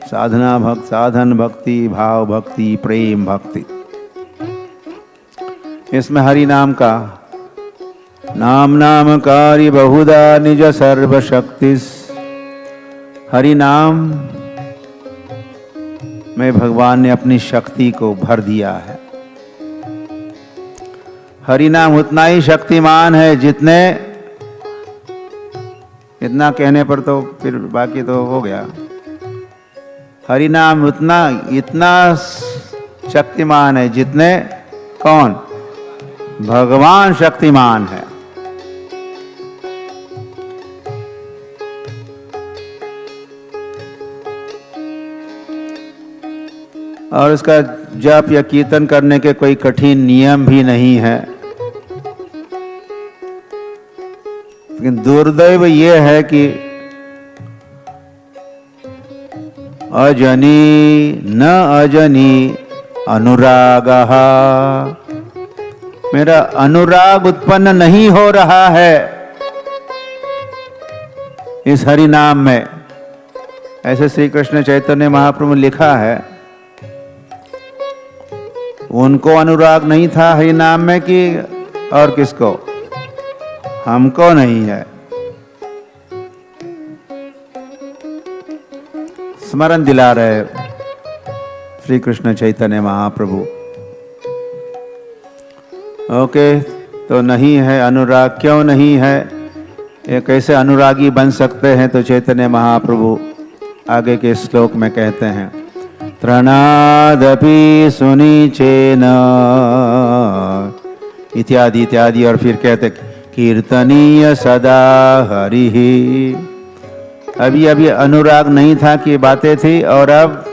साधना भक्ति, साधन भक्ति, भाव भक्ति, प्रेम भक्ति। इसमें हरि नाम का नामकारी बहुधा निज सर्वशक्तिस, हरि नाम में भगवान ने अपनी शक्ति को भर दिया है। हरि नाम उतना ही शक्तिमान है जितने, इतना कहने पर तो फिर बाकी तो हो गया। हरि नाम इतना शक्तिमान है जितने कौन? भगवान शक्तिमान है। और इसका जप या कीर्तन करने के कोई कठिन नियम भी नहीं है, लेकिन दुर्दैव ये है कि अजनी न अजनी अनुरागः, मेरा अनुराग उत्पन्न नहीं हो रहा है इस हरि नाम में। ऐसे श्री कृष्ण चैतन्य महाप्रभु ने लिखा है, उनको अनुराग नहीं था हरि नाम में कि और किसको? हमको नहीं है। स्मरण दिला रहे श्री कृष्ण चैतन्य महाप्रभु। ओके, तो नहीं है अनुराग, क्यों नहीं है? ये कैसे अनुरागी बन सकते हैं? तो चैतन्य महाप्रभु आगे के श्लोक में कहते हैं, त्रणादपि सुनीचेन इत्यादि इत्यादि, और फिर कहते कीर्तनीय सदा हरिहि। अभी अनुराग नहीं था कि बातें थी, और अब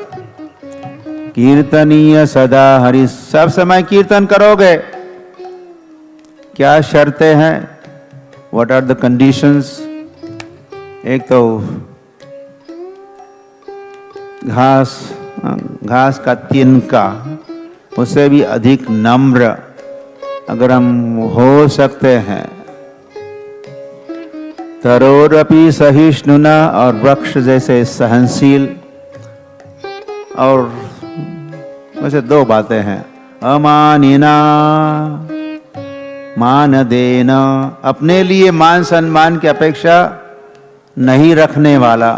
कीर्तनीय सदा हरि, सब समय कीर्तन करोगे। क्या शर्तें हैं? What are the conditions? एक तो घास का तिनका, उससे भी अधिक नम्र अगर हम हो सकते हैं। तरोरपि सहिष्णुना, और वृक्ष जैसे सहनशील। और वैसे दो बातें हैं, अमानिना, मान देना, अपने लिए मान सम्मान की अपेक्षा नहीं रखने वाला,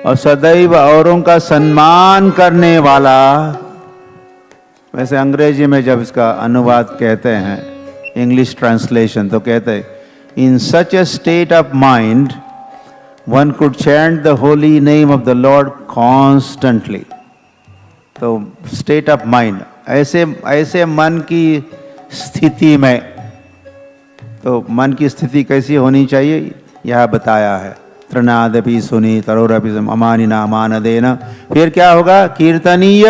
और सदैव औरों का सम्मान करने वाला। वैसे अंग्रेजी में जब इसका अनुवाद कहते हैं, इंग्लिश ट्रांसलेशन, तो कहते हैं in such a state of mind one could chant the holy name of the lord constantly. तो स्टेट ऑफ माइंड, ऐसे मन की स्थिति में, तो मन की स्थिति कैसी होनी चाहिए यह बताया है। तृणादपि सुनी तरोरपि अमानिना मान देना। फिर क्या होगा? कीर्तनीय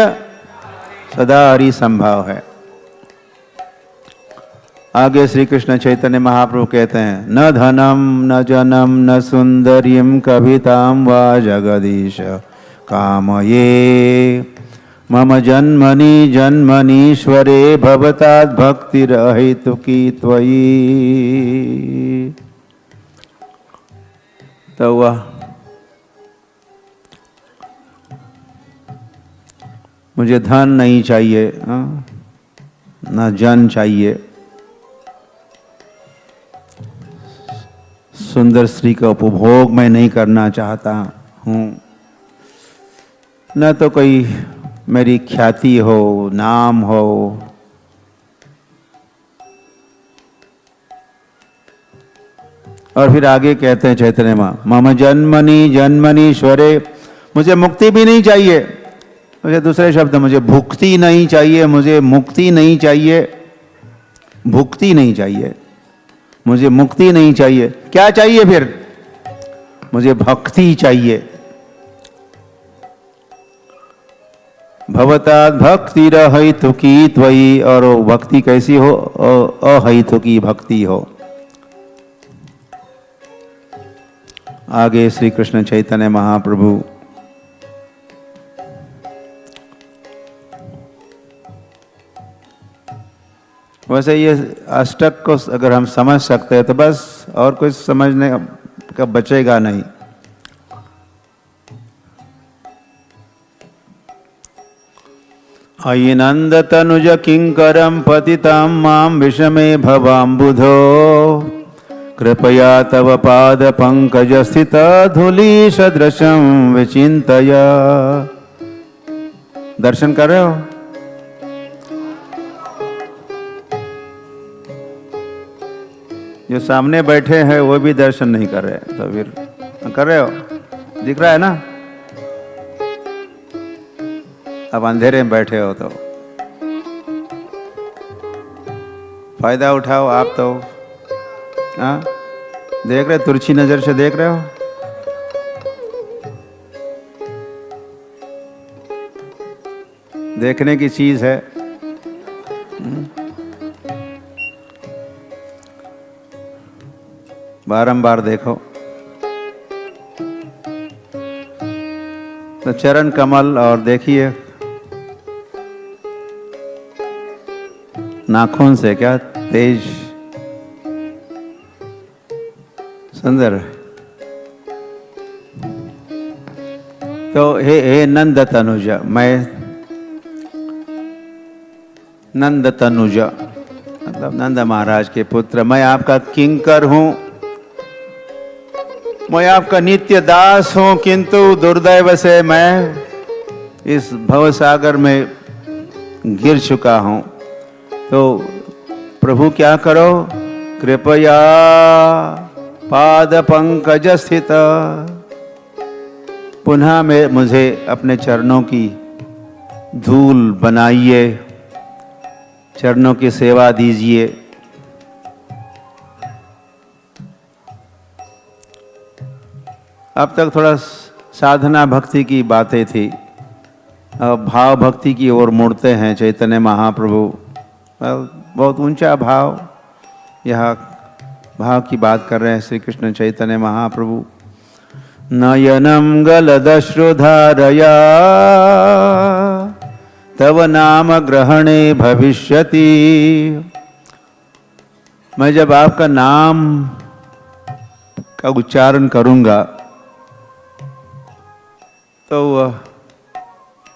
सदा हरि संभव है। आगे श्री कृष्ण चैतन्य महाप्रभु कहते हैं, न धनम न जनम न सुंदरीम कविताम वा जगदीश कामये मम जन्मनि जन्मनीश्वरे भवतात् भक्तिरहितुकी त्वयि। तो वह मुझे धन नहीं चाहिए, न जन चाहिए, सुंदर स्त्री का उपभोग मैं नहीं करना चाहता हूँ, न तो कोई मेरी ख्याति हो, नाम हो। और फिर आगे कहते हैं चैतन्य मां, मम जन्मनि जन्मनीश्वरे, मुझे मुक्ति भी नहीं चाहिए। मुझे दूसरे शब्द, मुझे भुक्ति नहीं चाहिए, मुझे मुक्ति नहीं चाहिए, भुक्ति नहीं चाहिए, मुझे मुक्ति नहीं चाहिए। क्या चाहिए फिर? मुझे भक्ति चाहिए। भवतात् भक्तिरहितुकी त्वयि, और वो भक्ति कैसी हो? अहितुकी भक्ति हो। आगे श्री कृष्ण चैतन्य महाप्रभु वैसे ये अष्टक को अगर हम समझ सकते हैं तो बस और कुछ समझने का बचेगा नहीं। अयि नंद तनुज किंकरम पतितां मां विषमे भवाम्बुधो कृपया तव पाद पंकज स्थित धूलि सदृशं विचिंतय। दर्शन कर रहे हो? जो सामने बैठे हैं वो भी दर्शन नहीं कर रहे, तो फिर कर रहे हो? दिख रहा है ना? अब अंधेरे में बैठे हो तो फायदा उठाओ आप तो। हाँ, देख रहे, तुरछी नजर से देख रहे हो? देखने की चीज है। बारंबार देखो। तो चरण कमल, और देखिए नाखून से क्या तेज, सुंदर। तो हे नंद तनुज, मैं नंद तनुज मतलब नंद महाराज के पुत्र, मैं आपका किंकर हूं, मैं आपका नित्य दास हूं, किंतु दुर्दैव से मैं इस भवसागर में गिर चुका हूं। तो प्रभु क्या करो, कृपया पाद पंकज स्थित, पुनः मुझे अपने चरणों की धूल बनाइए, चरणों की सेवा दीजिए। अब तक थोड़ा साधना भक्ति की बातें थी, अब भाव भक्ति की ओर मुड़ते हैं चैतन्य महाप्रभु। बहुत ऊंचा भाव, यह भाव की बात कर रहे हैं श्री कृष्ण चैतन्य महाप्रभु। नयनम गलदश्रुधारया तव नाम ग्रहणे भविष्यति। मैं जब आपका नाम का उच्चारण करूंगा तो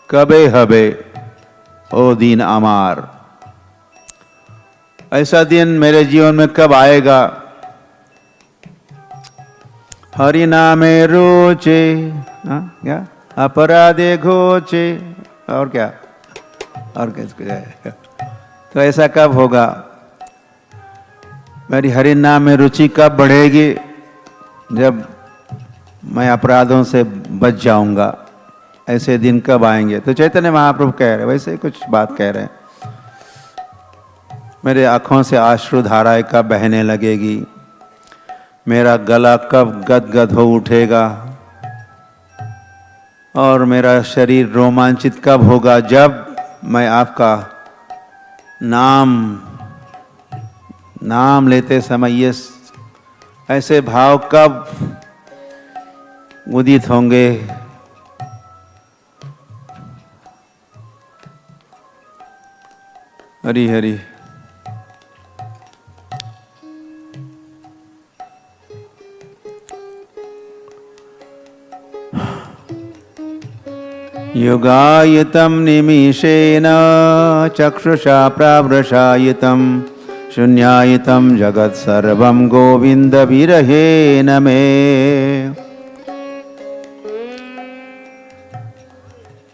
कबे हबे ओ दीन अमार, ऐसा दिन मेरे जीवन में कब आएगा। हरि नामे रोचे, क्या अपराधे घोचे, और क्या, और किसको जाए। तो ऐसा कब होगा, मेरी हरि नाम में रुचि कब बढ़ेगी, जब मैं अपराधों से बच जाऊंगा। ऐसे दिन कब आएंगे। तो चैतन्य महाप्रभु कह रहे, वैसे कुछ बात कह रहे हैं। मेरे आँखों से अश्रुधाराएं कब बहने लगेगी, मेरा गला कब गदगद हो उठेगा और मेरा शरीर रोमांचित कब होगा, जब मैं आपका नाम लेते समय ये ऐसे भाव कब उदित होंगे। हरि हरि। योगायितं निमिषेण चक्षुषा प्रावृषायितं शून्यायितं जगत् सर्वं गोविंद विरहेण मे।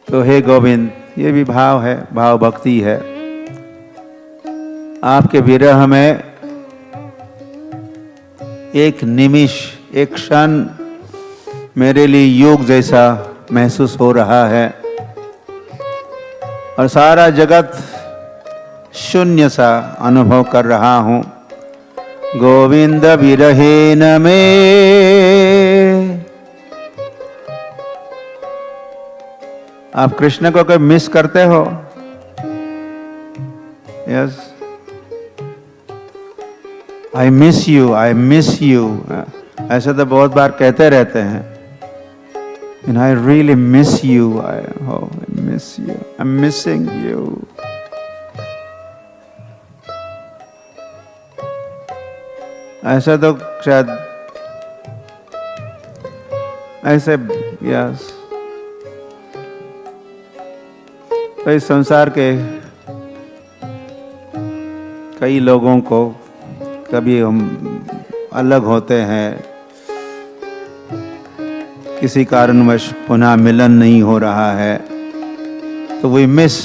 तो हे गोविंद, ये भी भाव है, भाव भक्ति है। आपके विरह में एक निमिष, एक क्षण मेरे लिए योग जैसा महसूस हो रहा है और सारा जगत शून्य सा अनुभव कर रहा हूं। गोविंद विरहेण मे। आप कृष्ण को कभी मिस करते हो? Yes, I miss you, I miss you. ऐसा तो बहुत बार कहते रहते हैं। And I really miss you. I miss you. I'm missing you. ऐसा तो शायद ऐसे, यस, तो इस संसार के कई लोगों को कभी हम अलग होते हैं, किसी कारणवश पुनः मिलन नहीं हो रहा है, तो वी मिस।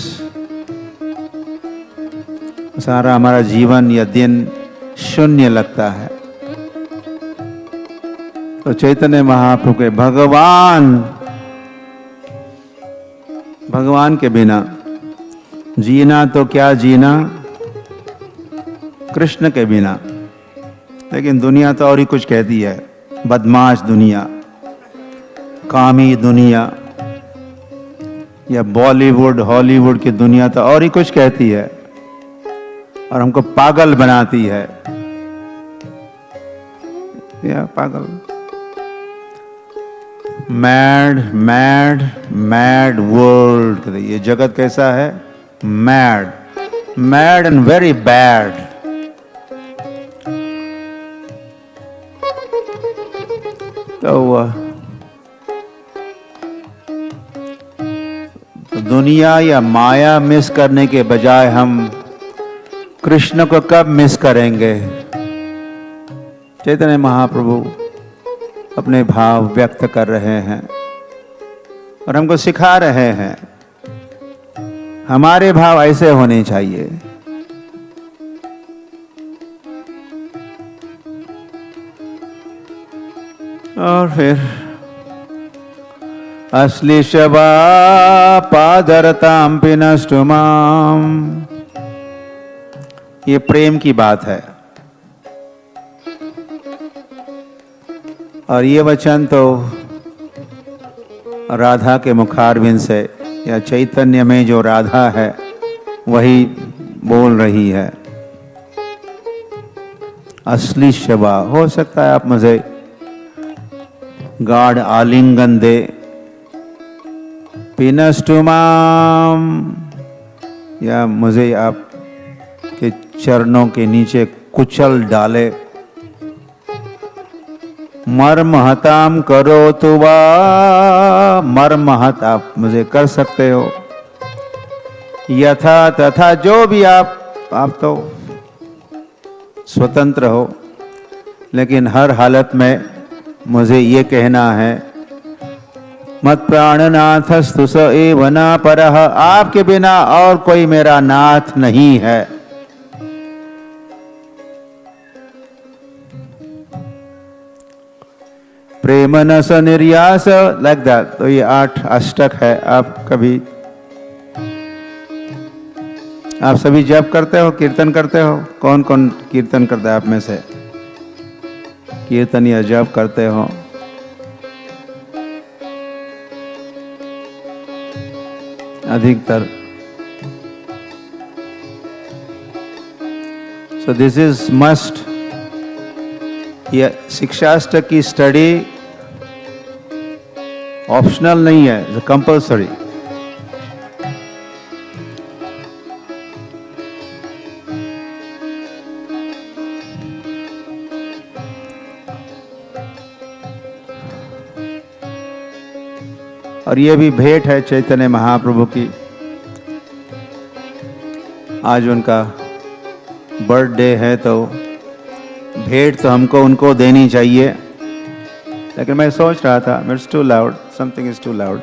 सारा हमारा जीवन या दिन शून्य लगता है। तो चैतन्य महाप्रभु के भगवान के बिना जीना तो क्या जीना, कृष्ण के बिना। लेकिन दुनिया तो और ही कुछ कहती है, बदमाश दुनिया, कामी दुनिया, या बॉलीवुड हॉलीवुड की दुनिया तो और ही कुछ कहती है और हमको पागल बनाती है। या पागल, मैड मैड मैड वर्ल्ड। ये जगत कैसा है? Mad, mad and very bad. तो दुनिया या माया मिस करने के बजाय हम कृष्ण को कब मिस करेंगे? चैतन्य महाप्रभु अपने भाव व्यक्त कर रहे हैं और हमको सिखा रहे हैं हमारे भाव ऐसे होने चाहिए। और फिर अश्लीषवा पादरतां पिनष्टुमाम, ये प्रेम की बात है। और ये वचन तो राधा के मुखारविंद से या चैतन्य में जो राधा है वही बोल रही है। असली शबा हो सकता है आप मुझे गाढ़ आलिंगन दे, पिनस्टुमाम, या मुझे आप के चरणों के नीचे कुचल डाले। मर्महताम करो तो मर्महत आप मुझे कर सकते हो, यथा तथा जो भी आप तो स्वतंत्र हो, लेकिन हर हालत में मुझे ये कहना है, मत प्राणनाथस्तु स एव न परः, आपके बिना और कोई मेरा नाथ नहीं है। प्रेम न स निर्यास, लाइक दैट। तो ये 8 अष्टक है। आप कभी आप सभी जप करते हो, कीर्तन करते हो? कौन कौन कीर्तन करता है आप में से? कीर्तन या जप करते हो? अधिकतर। So this is must. ये शिक्षाष्टक की स्टडी ऑप्शनल नहीं है, कंपल्सरी। और ये भी भेंट है चैतन्य महाप्रभु की। आज उनका बर्थडे है तो भेंट तो हमको उनको देनी चाहिए। लेकिन मैं सोच रहा था, it's too loud, something is too loud.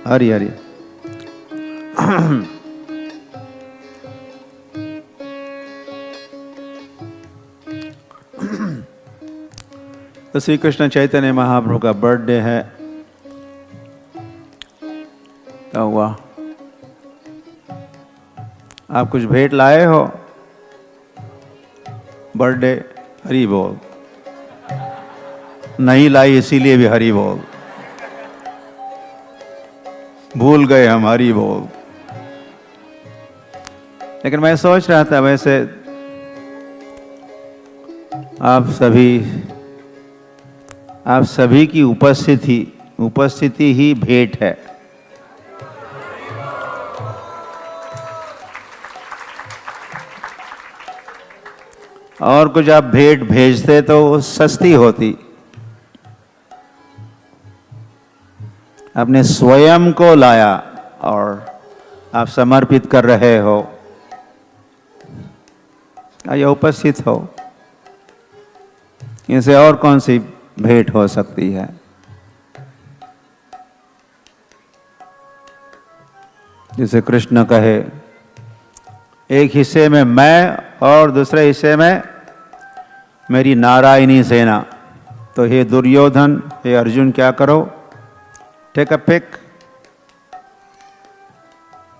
Hari Hari. तो श्री कृष्ण चैतन्य महाप्रभु का बर्थडे है। क्या हुआ? आप कुछ भेंट लाए हो? बर्थडे हरि बोल। नहीं लाई इसीलिए भी हरि बोल। भूल गए हम, हरि बोल। लेकिन मैं सोच रहा था, वैसे आप सभी की उपस्थिति ही भेंट है। और कुछ आप भेंट भेजते तो सस्ती होती। आपने स्वयं को लाया और आप समर्पित कर रहे हो, या उपस्थित हो। इनसे और कौन सी भेंट हो सकती है? जैसे कृष्ण कहे, एक हिस्से में मैं और दूसरे हिस्से में मेरी नारायणी सेना। तो हे दुर्योधन, हे अर्जुन, क्या करो? Take a pick.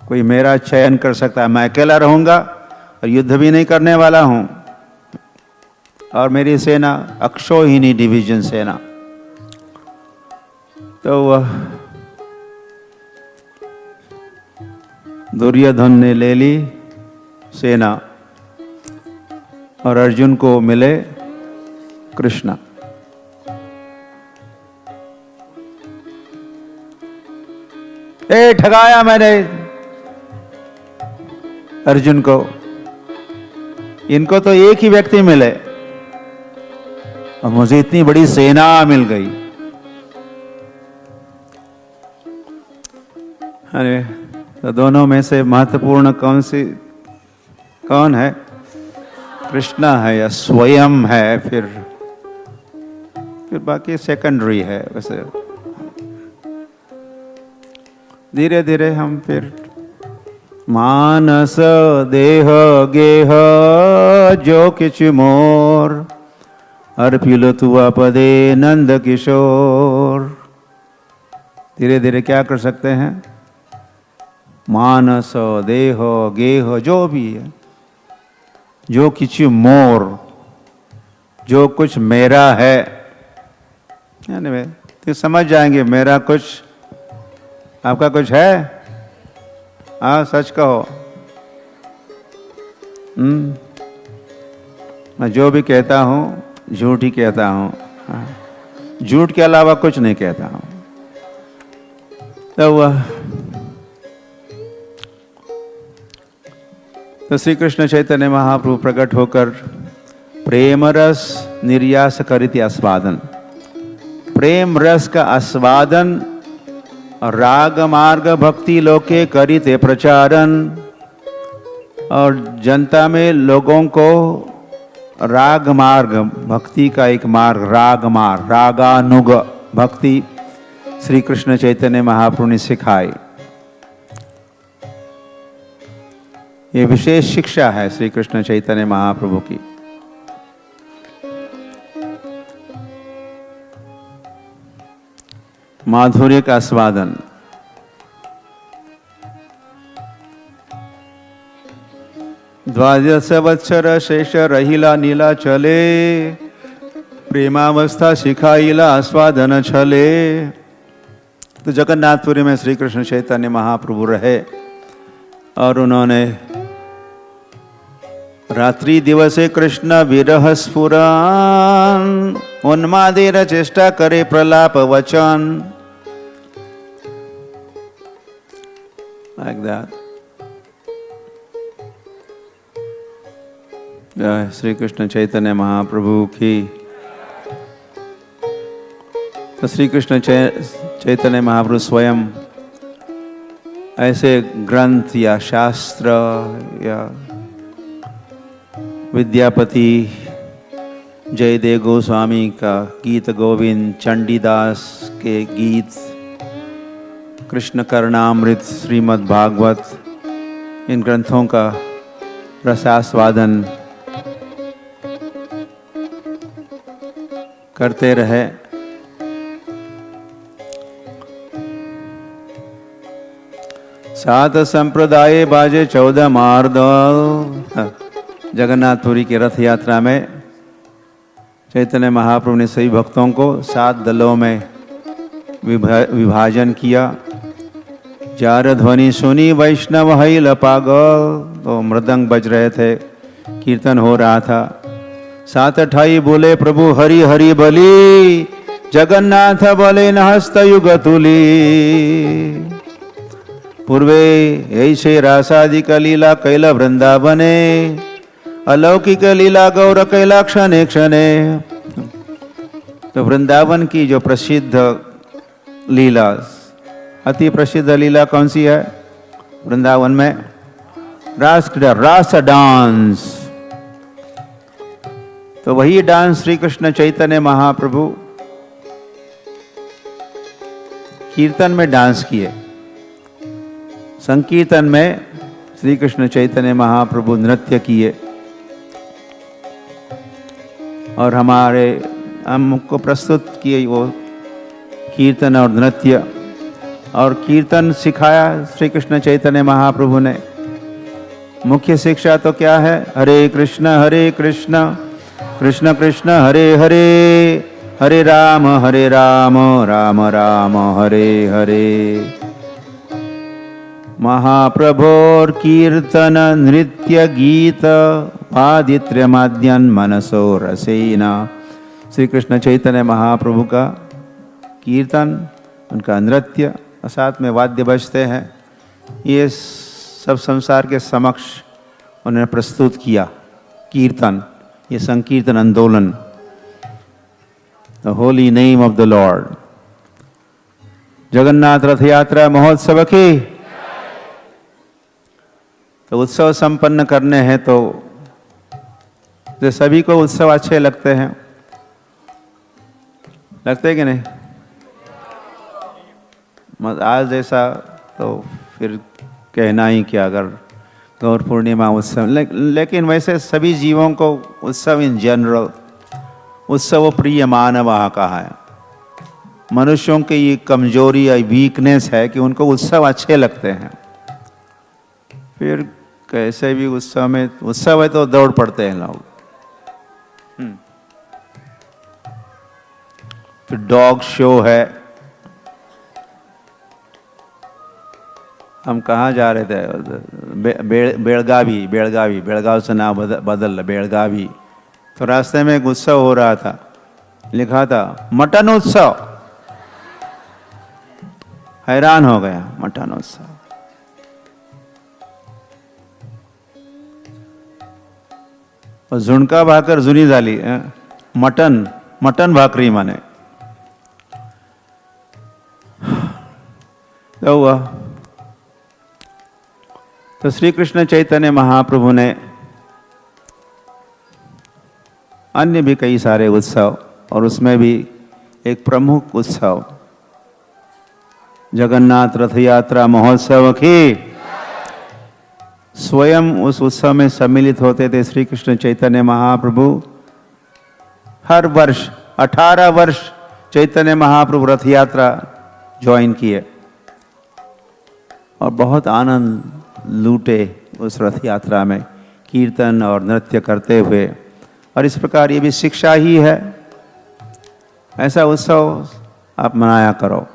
कोई मेरा चयन कर सकता है? मैं अकेला रहूंगा और युद्ध भी नहीं करने वाला हूं, और मेरी सेना अक्षोहिणी डिवीजन सेना। तो वह दुर्योधन ने ले ली सेना और अर्जुन को मिले कृष्ण। ठगाया मैंने अर्जुन को। इनको तो एक ही व्यक्ति मिले और मुझे इतनी बड़ी सेना मिल गई। अरे, तो दोनों में से महत्वपूर्ण कौन है? कृष्ण है या स्वयं है? फिर बाकी सेकेंडरी है। वैसे धीरे धीरे हम फिर मानस देह गेह जो किछ मोर अर्पिल तुआ पदे नंद किशोर। धीरे धीरे क्या कर सकते हैं? मानस देह गेह जो भी है, जो किछ मोर, जो कुछ मेरा है। तो समझ जाएंगे मेरा कुछ आपका कुछ है? हाँ, सच कहो। मैं जो भी कहता हूँ झूठ ही कहता हूँ। हाँ, झूठ के अलावा कुछ नहीं कहता हूँ। तो श्री कृष्ण चैतन्य महाप्रभु प्रकट होकर प्रेम रस निर्यास करित आस्वादन, प्रेम रस का आस्वादन और राग मार्ग भक्ति लोके करिते प्रचारन, और जनता में लोगों को राग मार्ग भक्ति का एक मार्ग, राग मार्ग, रागानुग भक्ति श्री कृष्ण चैतन्य महाप्रभु ने सिखाई। ये विशेष शिक्षा है श्री कृष्ण चैतन्य महाप्रभु की। माधुर्य का आस्वादन। द्वादश वत्सर शेष रहिला नीला चले, प्रेमावस्था सिखाइला आस्वादन छले। तो जगन्नाथपुरी में श्री कृष्ण चैतन्य महाप्रभु रहे और उन्होंने रात्रि दिवसे कृष्ण विरह स्फुरन, उन्मादेर चेष्टा करे प्रलाप वचन। Like that. जय श्री कृष्ण चैतन्य महाप्रभु की। तो श्री कृष्ण चैतन्य महाप्रभु स्वयं ऐसे ग्रंथ या शास्त्र या विद्यापति जयदेव गोस्वामी का गीत गोविंद, चंडीदास के गीत, कृष्ण करणामृत, श्रीमद् भागवत, इन ग्रंथों का रसास्वादन करते रहे। सात संप्रदाय बाजे 14 मार्द। जगन्नाथपुरी की रथ यात्रा में चैतन्य महाप्रभु ने सभी भक्तों को 7 दलों में विभाजन किया। जार ध्वनि सुनी वैष्णव हैल पागल, तो मृदंग बज रहे थे, कीर्तन हो रहा था। 7 अठाई बोले प्रभु हरि हरि बली, जगन्नाथ बोले नहस्त युग तुली। पूर्वे ऐसे रासादि लीला कैल वृंदावने, अलौकिक लीला गौर कैला क्षणे क्षणे। तो वृंदावन की जो प्रसिद्ध लीला, अति प्रसिद्ध लीला कौन सी है वृंदावन में? रास क्रीड़ा, रास डांस। तो वही डांस श्री कृष्ण चैतन्य महाप्रभु कीर्तन में डांस किए। संकीर्तन में श्री कृष्ण चैतन्य महाप्रभु नृत्य किए और हमको प्रस्तुत किए वो कीर्तन और नृत्य। और कीर्तन सिखाया श्री कृष्ण चैतन्य महाप्रभु ने। मुख्य शिक्षा तो क्या है? हरे कृष्ण कृष्ण कृष्ण हरे हरे, हरे राम राम राम हरे हरे। महाप्रभोर कीर्तन नृत्य गीत आदित्य माद्यन मनसो रसेना। श्री कृष्ण चैतन्य महाप्रभु का कीर्तन, उनका नृत्य, साथ में वाद्य बजते हैं, ये सब संसार के समक्ष उन्होंने प्रस्तुत किया। कीर्तन, ये संकीर्तन आंदोलन, the holy name of the Lord. Jagannath रथ यात्रा महोत्सव की। तो उत्सव संपन्न करने हैं तो सभी को उत्सव अच्छे लगते हैं, लगते हैं कि नहीं? आज जैसा तो फिर कहना ही क्या, अगर गौर पूर्णिमा उत्सव, लेकिन वैसे सभी जीवों को उत्सव इन जनरल, उत्सव प्रिय मानव कहा है। मनुष्यों की ये कमजोरी या वीकनेस है कि उनको उत्सव अच्छे लगते हैं। फिर कैसे भी उत्सव है तो दौड़ पड़ते हैं लोग। फिर डॉग शो है, हम कहाँ जा रहे थे? बेलगावी, बेलगाव से नाम बदल बेलगावी। तो रास्ते में एक उत्सव हो रहा था, लिखा था मटन उत्सव। हैरान हो गया, मटन उत्सव। और झुणका भाकर जुनी झाली, मटन मटन भाकरी माने। क्या हुआ? तो श्री कृष्ण चैतन्य महाप्रभु ने अन्य भी कई सारे उत्सव, और उसमें भी एक प्रमुख उत्सव जगन्नाथ रथ यात्रा महोत्सव की, स्वयं उस उत्सव में सम्मिलित होते थे श्री कृष्ण चैतन्य महाप्रभु। हर वर्ष 18 वर्ष चैतन्य महाप्रभु रथ यात्रा ज्वाइन किए और बहुत आनंद लूटे उस रथ यात्रा में, कीर्तन और नृत्य करते हुए। और इस प्रकार ये भी शिक्षा ही है, ऐसा उत्सव आप मनाया करो।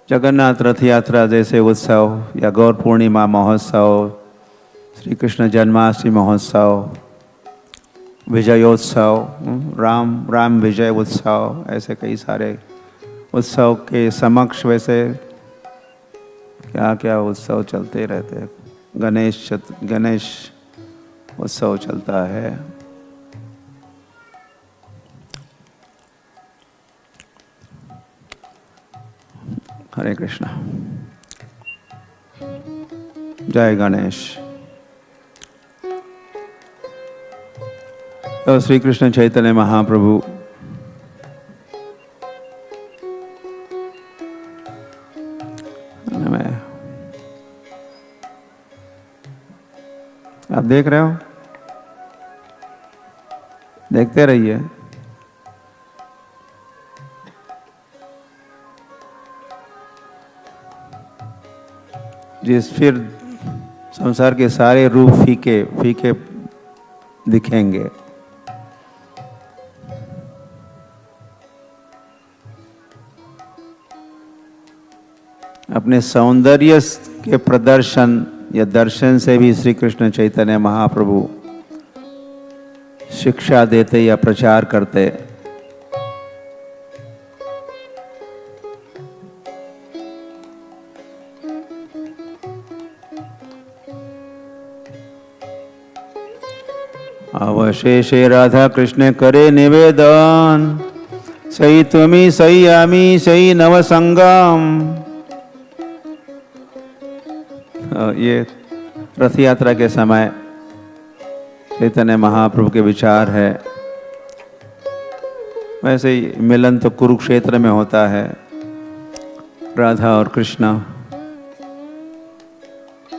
जगन्नाथ रथ यात्रा जैसे उत्सव या गौर पूर्णिमा महोत्सव, श्री कृष्ण जन्माष्टमी महोत्सव, विजयोत्सव, राम विजय उत्सव, ऐसे कई सारे उत्सव के समक्ष वैसे क्या क्या उत्सव चलते रहते हैं। गणेश उत्सव चलता है। हरे कृष्णा, जय गणेश। तो श्री कृष्ण चैतन्य महाप्रभु आप देख रहे हो, देखते रहिए। जिस फिर संसार के सारे रूप फीके फीके दिखेंगे। अपने सौंदर्य के प्रदर्शन या दर्शन से भी श्री कृष्ण चैतन्य महाप्रभु शिक्षा देते या प्रचार करते। अवशेषे राधा कृष्ण करे निवेदन, सही तुम्ही सही आमी सही नवसंगम। ये रथ यात्रा के समय चैतन्य महाप्रभु के विचार है। वैसे ही मिलन तो कुरुक्षेत्र में होता है, राधा और कृष्ण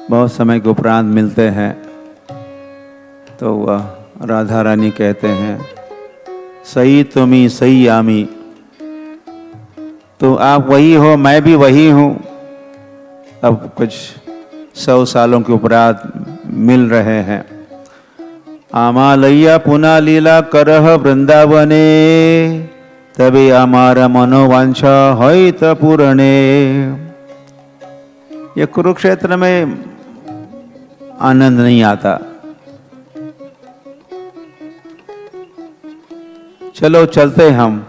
बहुत समय के उपरांत मिलते हैं। तो वह राधा रानी कहते हैं, सही तुम्ही सही आमी, तो आप वही हो मैं भी वही हूँ। अब कुछ 100 सालों के उपरांत मिल रहे हैं। आमालैया पुनः लीला करह वृंदावने, तभी हमारा मनोवांछा होइत पूरणे। ये कुरुक्षेत्र में आनंद नहीं आता। चलो चलते हम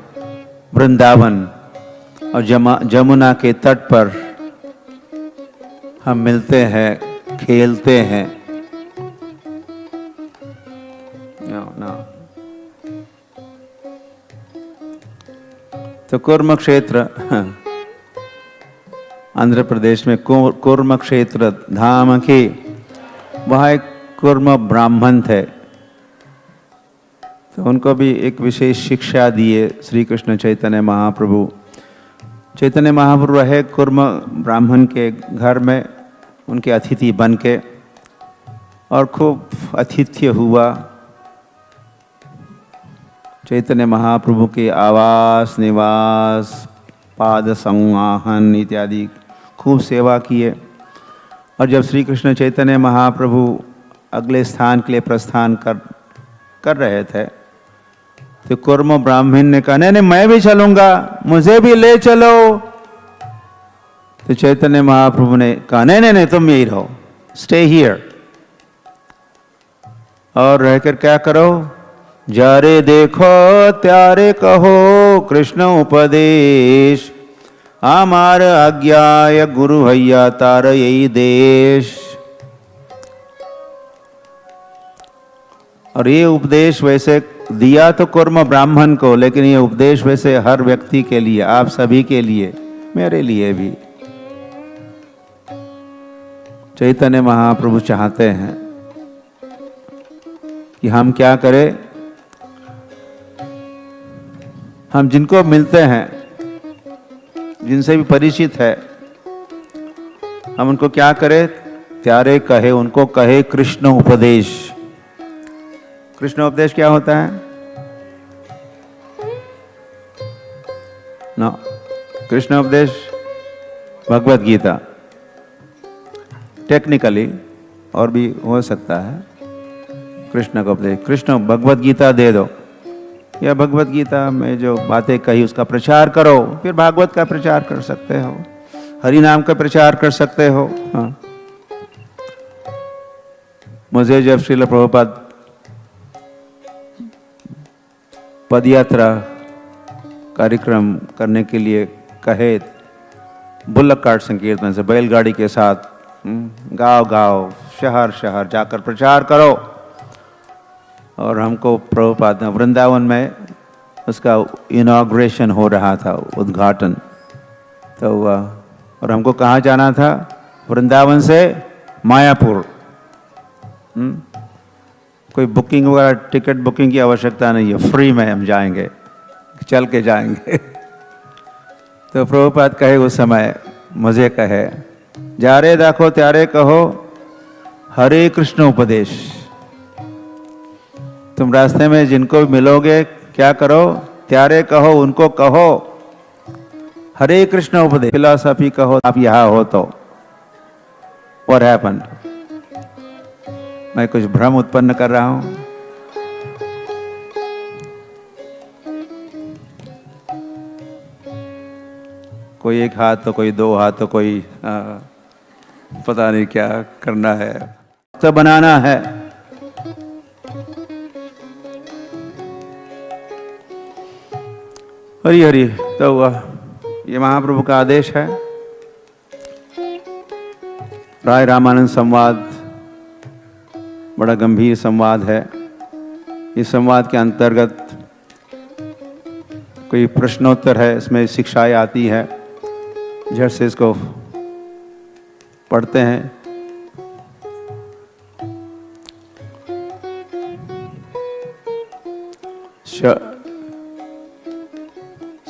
वृंदावन और जमुना के तट पर हम मिलते हैं, खेलते हैं। तो कुर्म क्षेत्र, आंध्र प्रदेश में कुर्म क्षेत्र धाम के, वहाँ एक कुर्म ब्राह्मण थे। तो उनको भी एक विशेष शिक्षा दिए श्री कृष्ण चैतन्य महाप्रभु। चैतन्य महाप्रभु रहे कुर्म ब्राह्मण के घर में, उनके अतिथि बन के, और खूब आतिथ्य हुआ। चैतन्य महाप्रभु के आवास निवास पाद संवाहन इत्यादि खूब सेवा किए। और जब श्री कृष्ण चैतन्य महाप्रभु अगले स्थान के लिए प्रस्थान कर रहे थे, तो कुर्म ब्राह्मण ने कहा नहीं नहीं मैं भी चलूंगा, मुझे भी ले चलो। तो चैतन्य महाप्रभु ने कहा नहीं नहीं नहीं तुम यही रहो, स्टे हियर, और रहकर क्या करो, जारे देखो त्यारे कहो कृष्ण उपदेश, आमार आज्ञाय गुरु भैया तार यही देश। और ये उपदेश वैसे दिया तो कुर्म ब्राह्मण को, लेकिन ये उपदेश वैसे हर व्यक्ति के लिए, आप सभी के लिए, मेरे लिए भी। चैतन्य महाप्रभु चाहते हैं कि हम क्या करें, हम जिनको मिलते हैं, जिनसे भी परिचित है, हम उनको क्या करें, त्यारे कहे, उनको कहे कृष्ण उपदेश। कृष्ण उपदेश क्या होता है? नो, कृष्ण उपदेश भगवत गीता, टेक्निकली और भी हो सकता है। कृष्ण का उपदेश, कृष्ण भगवत गीता दे दो, या भगवत गीता में जो बातें कही उसका प्रचार करो, फिर भागवत का प्रचार कर सकते हो, हरि नाम का प्रचार कर सकते हो। हाँ, मुझे जब श्रील प्रभुपाद पदयात्रा कार्यक्रम करने के लिए कहे, बुल्लक कार्ट संकीर्तन से बैलगाड़ी के साथ गांव गांव शहर शहर जाकर प्रचार करो, और हमको प्रभुपाद वृंदावन में उसका इनॉग्रेशन हो रहा था, उद्घाटन तो हुआ, और हमको कहाँ जाना था, वृंदावन से मायापुर। कोई बुकिंग वगैरह, टिकट बुकिंग की आवश्यकता नहीं है, फ्री में हम जाएंगे, चल के जाएंगे। तो प्रभुपाद कहे उस समय, मुझे कहे, जा रे देखो त्यारे कहो हरे कृष्ण उपदेश। तुम रास्ते में जिनको मिलोगे क्या करो, त्यारे कहो, उनको कहो हरे कृष्ण उपदेश। फिलॉसफी कहो, आप यहां हो तो व्हाट हैपेंड? मैं कुछ भ्रम उत्पन्न कर रहा हूं? कोई एक हाथ तो कोई दो हाथ तो कोई पता नहीं क्या करना है, तो बनाना है। हरि हरि, तो ये महाप्रभु का आदेश है। राय रामानंद संवाद बड़ा गंभीर संवाद है। इस संवाद के अंतर्गत कोई प्रश्नोत्तर है, इसमें शिक्षाएं आती है, झट से इसको पढ़ते हैं।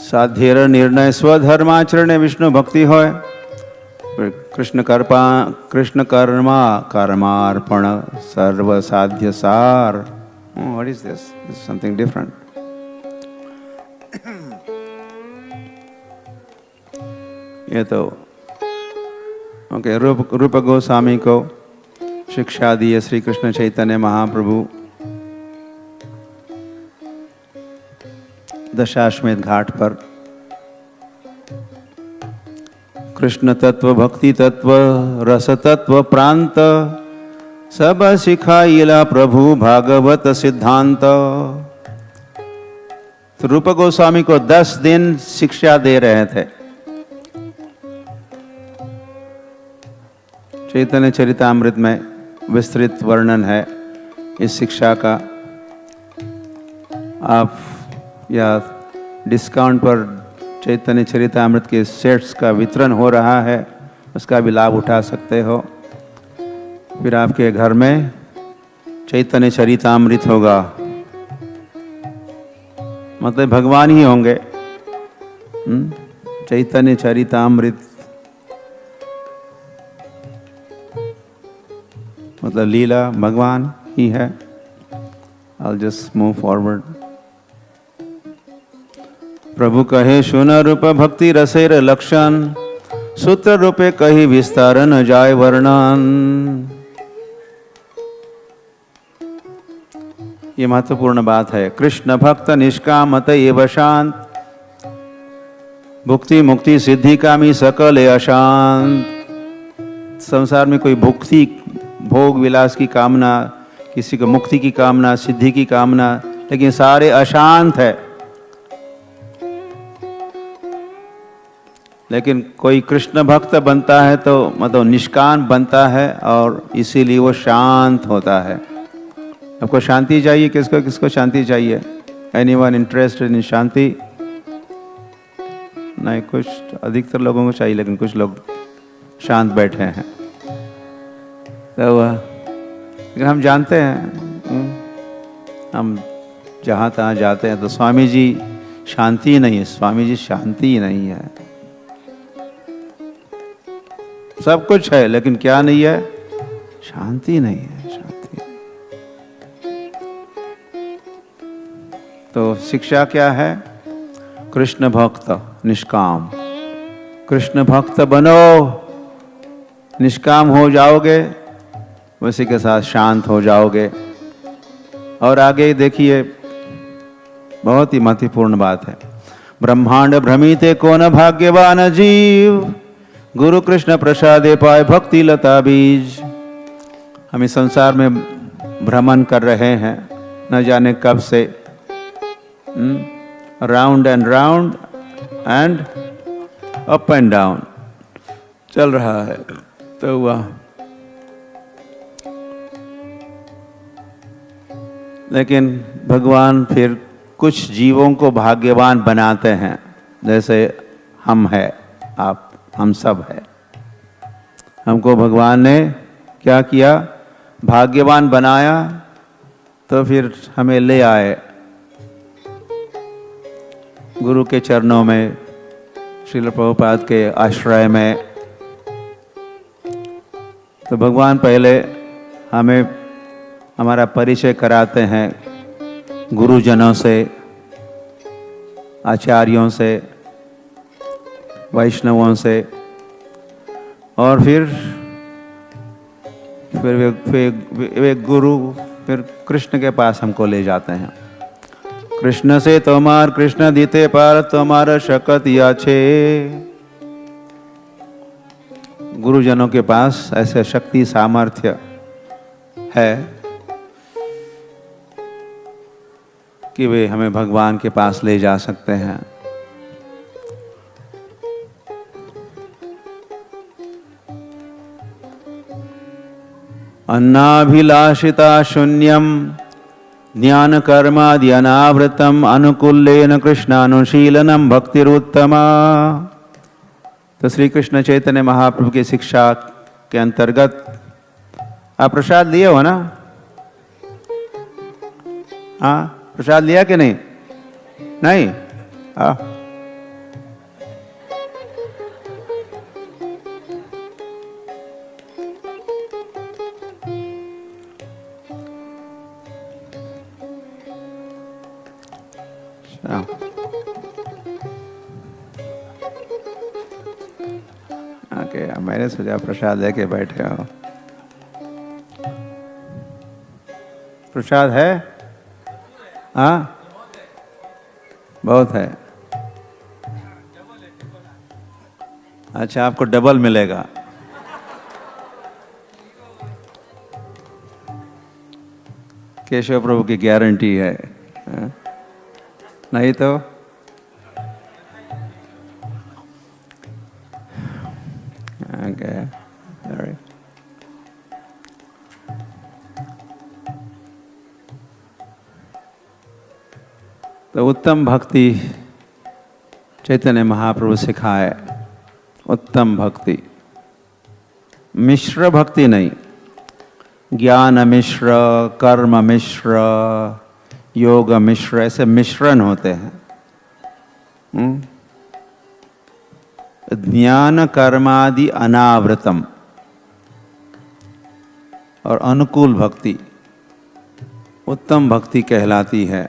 साध्येर निर्णय स्वधर्माचरण विष्णु भक्ति होय, कृष्ण कर्मा कर्मार्पण सर्व साध्य सार। What is this? Something different. ये तो ओके, रूप गोस्वामी को शिक्षा दी श्री कृष्ण चैतन्य महाप्रभु दशाश्वमेध घाट पर। कृष्ण तत्व, भक्ति तत्व, रस तत्व प्रांत सब सिखाइला प्रभु भागवत सिद्धांत। तो रूप गोस्वामी को 10 दिन शिक्षा दे रहे थे। चैतन्य चरितामृत में विस्तृत वर्णन है इस शिक्षा का। आप या डिस्काउंट पर चैतन्य चरितामृत के सेट्स का वितरण हो रहा है, उसका भी लाभ उठा सकते हो। फिर आपके घर में चैतन्य चरितामृत होगा, मतलब भगवान ही होंगे। चैतन्य चरितामृत मतलब लीला भगवान ही है। I'll just move forward. प्रभु कहे सुन रूप भक्ति रसेर लक्षण, सूत्र रूपे कही विस्तार न जाय वर्णन। ये महत्वपूर्ण बात है। कृष्ण भक्त निष्कामत एव शांत, भुक्ति मुक्ति सिद्धि कामी सकल अशांत। संसार में कोई भुक्ति भोग विलास की कामना, किसी को मुक्ति की कामना, सिद्धि की कामना, लेकिन सारे अशांत है। लेकिन कोई कृष्ण भक्त बनता है तो मतलब निष्काम बनता है और इसीलिए वो शांत होता है। आपको शांति चाहिए? किसको किसको शांति चाहिए? एनीवन इंटरेस्टेड इन शांति? नहीं, कुछ अधिकतर लोगों को चाहिए, लेकिन कुछ लोग शांत बैठे हैं। तो लेकिन हम जानते हैं, हम जहाँ तहाँ जाते हैं तो स्वामी जी शांति नहीं है, स्वामी जी शांति नहीं है। सब कुछ है लेकिन क्या नहीं है? शांति नहीं है, शांति। तो शिक्षा क्या है? कृष्ण भक्त निष्काम। कृष्ण भक्त बनो, निष्काम हो जाओगे, उसी के साथ शांत हो जाओगे। और आगे देखिए, बहुत ही महत्वपूर्ण बात है। ब्रह्मांड भ्रमिते कौन भाग्यवान जीव, गुरु कृष्ण प्रसादे पाए भक्ति लता बीज। हम इस संसार में भ्रमण कर रहे हैं, न जाने कब से, round and up and down चल रहा है। तो वह लेकिन भगवान फिर कुछ जीवों को भाग्यवान बनाते हैं, जैसे हम हैं, आप, हम सब है। हमको भगवान ने क्या किया? भाग्यवान बनाया, तो फिर हमें ले आए गुरु के चरणों में, श्रील प्रभुपाद के आश्रय में। तो भगवान पहले हमें हमारा परिचय कराते हैं गुरुजनों से, आचार्यों से, वैष्णवों से, और फिर वे गुरु फिर कृष्ण के पास हमको ले जाते हैं। कृष्ण से तोमार कृष्ण दीते पार तोमार शकत याचे। गुरुजनों के पास ऐसे शक्ति सामर्थ्य है कि वे हमें भगवान के पास ले जा सकते हैं। अन्नाभिलाषिता शून्यम ज्ञान कर्मादि अनावृतम अनुकूलेन कृष्णानुशीलनम भक्तिरुत्तमा। तो श्री कृष्ण चैतन्य महाप्रभु की शिक्षा के अंतर्गत आप प्रसाद लिए हो ना? हाँ, प्रसाद लिया कि नहीं? नहीं? हाँ, ओके, मैंने सोचा प्रसाद लेके बैठे हो। प्रसाद है? हाँ, बहुत है। अच्छा, आपको डबल मिलेगा। केशव प्रभु की गारंटी है। हाँ? नहीं तो okay. Sorry. तो उत्तम भक्ति चैतन्य महाप्रभु सिखाए। उत्तम भक्ति, मिश्र भक्ति नहीं, ज्ञान मिश्र, कर्म मिश्र, योग मिश्र, ऐसे मिश्रण होते हैं। ज्ञान कर्मादि अनावृतम और अनुकूल भक्ति उत्तम भक्ति कहलाती है।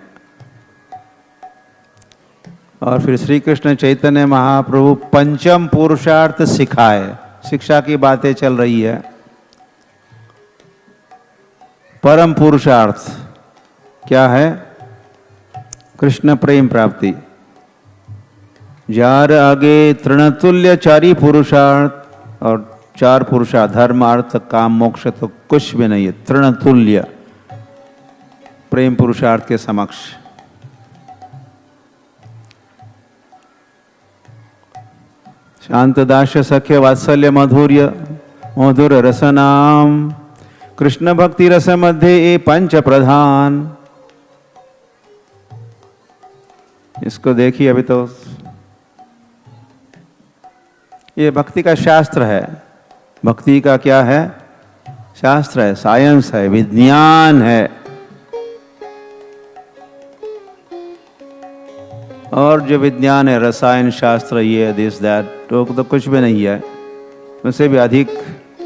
और फिर श्री कृष्ण चैतन्य महाप्रभु पंचम पुरुषार्थ सिखाए। शिक्षा की बातें चल रही है। परम पुरुषार्थ क्या है? कृष्ण प्रेम प्राप्ति। जार आगे तृणतुल्य चारी पुरुषार्थ, और 4 पुरुषार्थ धर्म अर्थ काम मोक्ष तो कुछ भी नहीं है, तृणतुल्य प्रेम पुरुषार्थ के समक्ष। शांत दास्य सख्य वात्सल्य मधुर्य मधुर रसनाम कृष्ण भक्ति रस मध्य ये 5 प्रधान। इसको देखिए, अभी तो ये भक्ति का शास्त्र है। भक्ति का क्या है? शास्त्र है, साइंस है, विज्ञान है। और जो विज्ञान है, रसायन शास्त्र, ये दिस दैट, तो कुछ भी नहीं है। उससे भी अधिक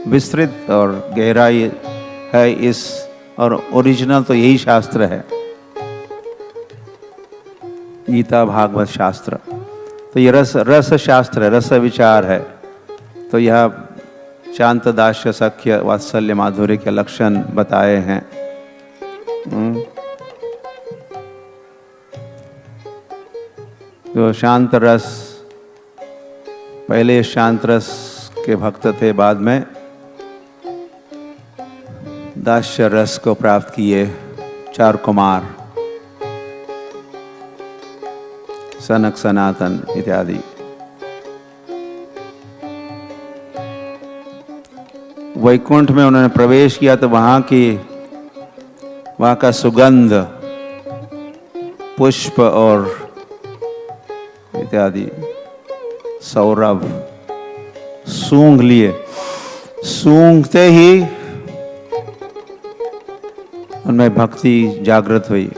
विस्तृत और गहराई है इस, और ओरिजिनल तो यही शास्त्र है, गीता भागवत शास्त्र। तो ये रस शास्त्र है, रस विचार है। तो यह शांत दास्य सख्य वात्सल्य माधुर्य के लक्षण बताए हैं। तो शांत रस, पहले शांत रस के भक्त थे, बाद में दास्य रस को प्राप्त किए 4 कुमार, सनक सनातन इत्यादि। वैकुंठ में उन्होंने प्रवेश किया तो वहाँ का सुगंध, पुष्प और इत्यादि सौरभ सूंघ लिए। सूंघते ही उनमें भक्ति जागृत हुई।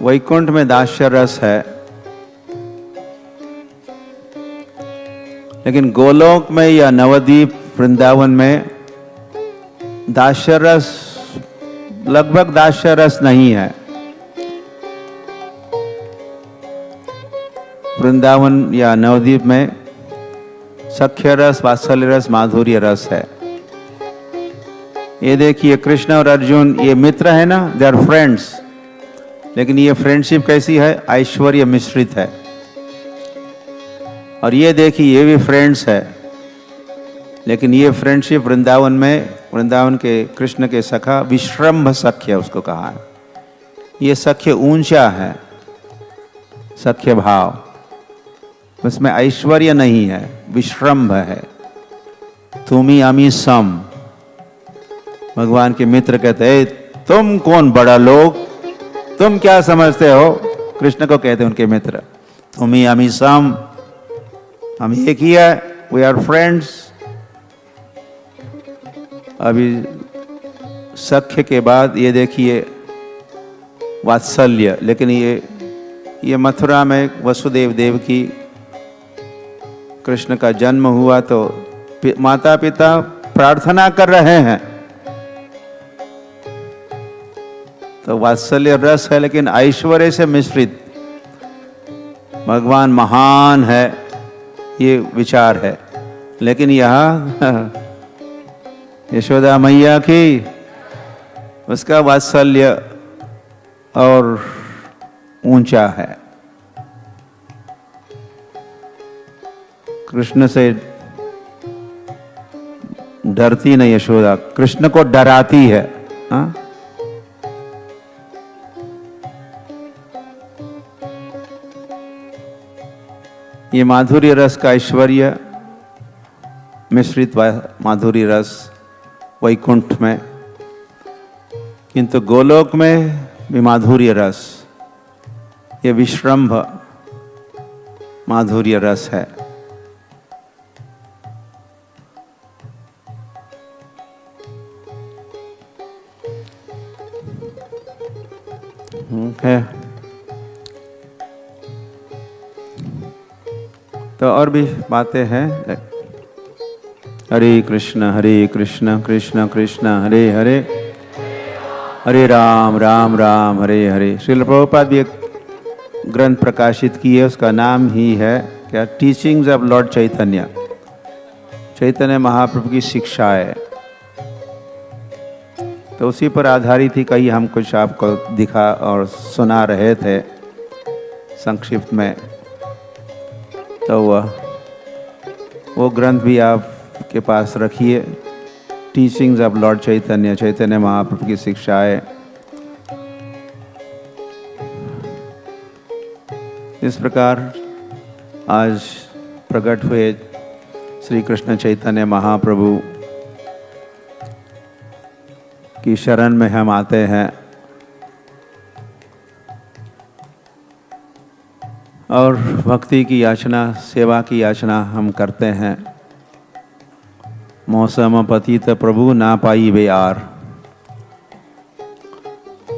वैकुंठ में दास्य रस है, लेकिन गोलोक में या नवद्वीप वृंदावन में दास्य रस, लगभग दास्य रस नहीं है। वृंदावन या नवद्वीप में सख्य रस, वात्सल्य रस, माधुर्य रस है। ये देखिए, कृष्ण और अर्जुन ये मित्र है ना, दे आर फ्रेंड्स। लेकिन ये फ्रेंडशिप कैसी है? ऐश्वर्य मिश्रित है। और ये देखिए, ये भी फ्रेंड्स है, लेकिन ये फ्रेंडशिप वृंदावन में, वृंदावन के कृष्ण के सखा विश्रम्भ सख्य उसको कहा है। ये सख्य ऊंचा है, सख्य भाव, उसमें ऐश्वर्य नहीं है, विश्रम्भ है। तुमी अमी सम। भगवान के मित्र कहते हैं, तुम कौन बड़ा लोग, तुम क्या समझते हो? कृष्ण को कहते हैं उनके मित्र, तुमी अमी सम, हम एक ही है, वी आर फ्रेंड्स। अभी सख्य के बाद ये देखिए वात्सल्य। लेकिन ये मथुरा में वसुदेव देव की कृष्ण का जन्म हुआ तो माता पिता प्रार्थना कर रहे हैं, तो वात्सल्य रस है, लेकिन ऐश्वर्य से मिश्रित। भगवान महान है, ये विचार है। लेकिन यहाँ यशोदा मैया की, उसका वात्सल्य और ऊंचा है। कृष्ण से डरती नहीं यशोदा, कृष्ण को डराती है। हाँ? ये माधुर्य रस का ऐश्वर्य मिश्रित माधुर्य रस वैकुंठ में, किंतु गोलोक में भी माधुर्य रस, ये विश्रम्भ माधुर्य रस है। है तो और भी बातें हैं। हरे कृष्ण कृष्ण कृष्ण हरे हरे, हरे राम राम हरे हरे। श्रील प्रभुपाद भी एक ग्रंथ प्रकाशित किए, उसका नाम ही है क्या? टीचिंग्स ऑफ लॉर्ड चैतन्य, चैतन्य महाप्रभु की शिक्षाएं। तो उसी पर आधारित ही कई हम कुछ आपको दिखा और सुना रहे थे संक्षिप्त में। तो वो ग्रंथ भी आपके पास रखिए, टीचिंग्स ऑफ लॉर्ड चैतन्य, चैतन्य महाप्रभु की शिक्षाएं। इस प्रकार आज प्रकट हुए श्री कृष्ण चैतन्य महाप्रभु की शरण में हम आते हैं और भक्ति की याचना, सेवा की याचना हम करते हैं। मौसम पतित प्रभु ना पाई वे आर।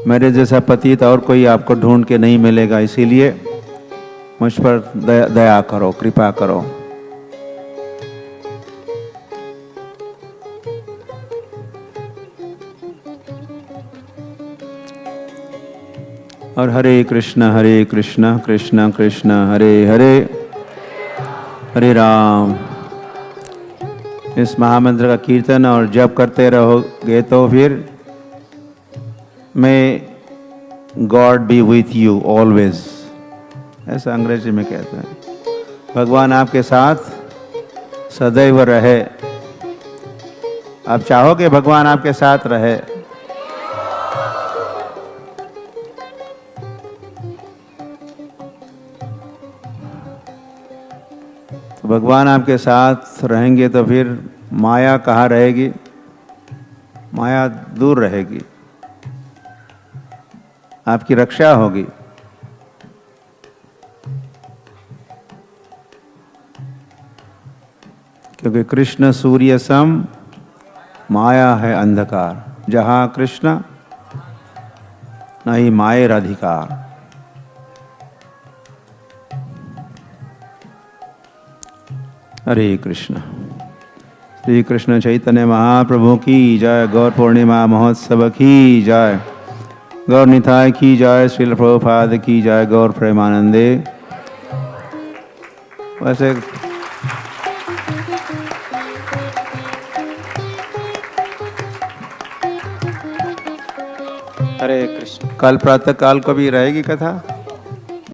मेरे जैसा पतित और कोई आपको ढूंढ के नहीं मिलेगा, इसीलिए मुझ पर दया करो, कृपा करो। और हरे कृष्ण कृष्ण कृष्ण हरे हरे, हरे राम। इस महामंत्र का कीर्तन और जप करते रहोगे तो फिर may God B with you always, ऐसा अंग्रेजी में कहते हैं। भगवान आपके साथ सदैव रहे। आप चाहोगे भगवान आपके साथ रहे? तो भगवान आपके साथ रहेंगे तो फिर माया कहाँ रहेगी? माया दूर रहेगी, आपकी रक्षा होगी। क्योंकि कृष्ण सूर्य सम, माया है अंधकार। जहाँ कृष्ण नहीं मायर अधिकार। हरे कृष्ण। श्री कृष्ण चैतन्य महाप्रभु की जय। गौर पूर्णिमा महोत्सव की जय। गौर निताय की जय। श्रील प्रभुपाद की जय। गौर प्रेमानंदे। वैसे हरे कृष्ण। कल प्रातः काल को भी रहेगी कथा।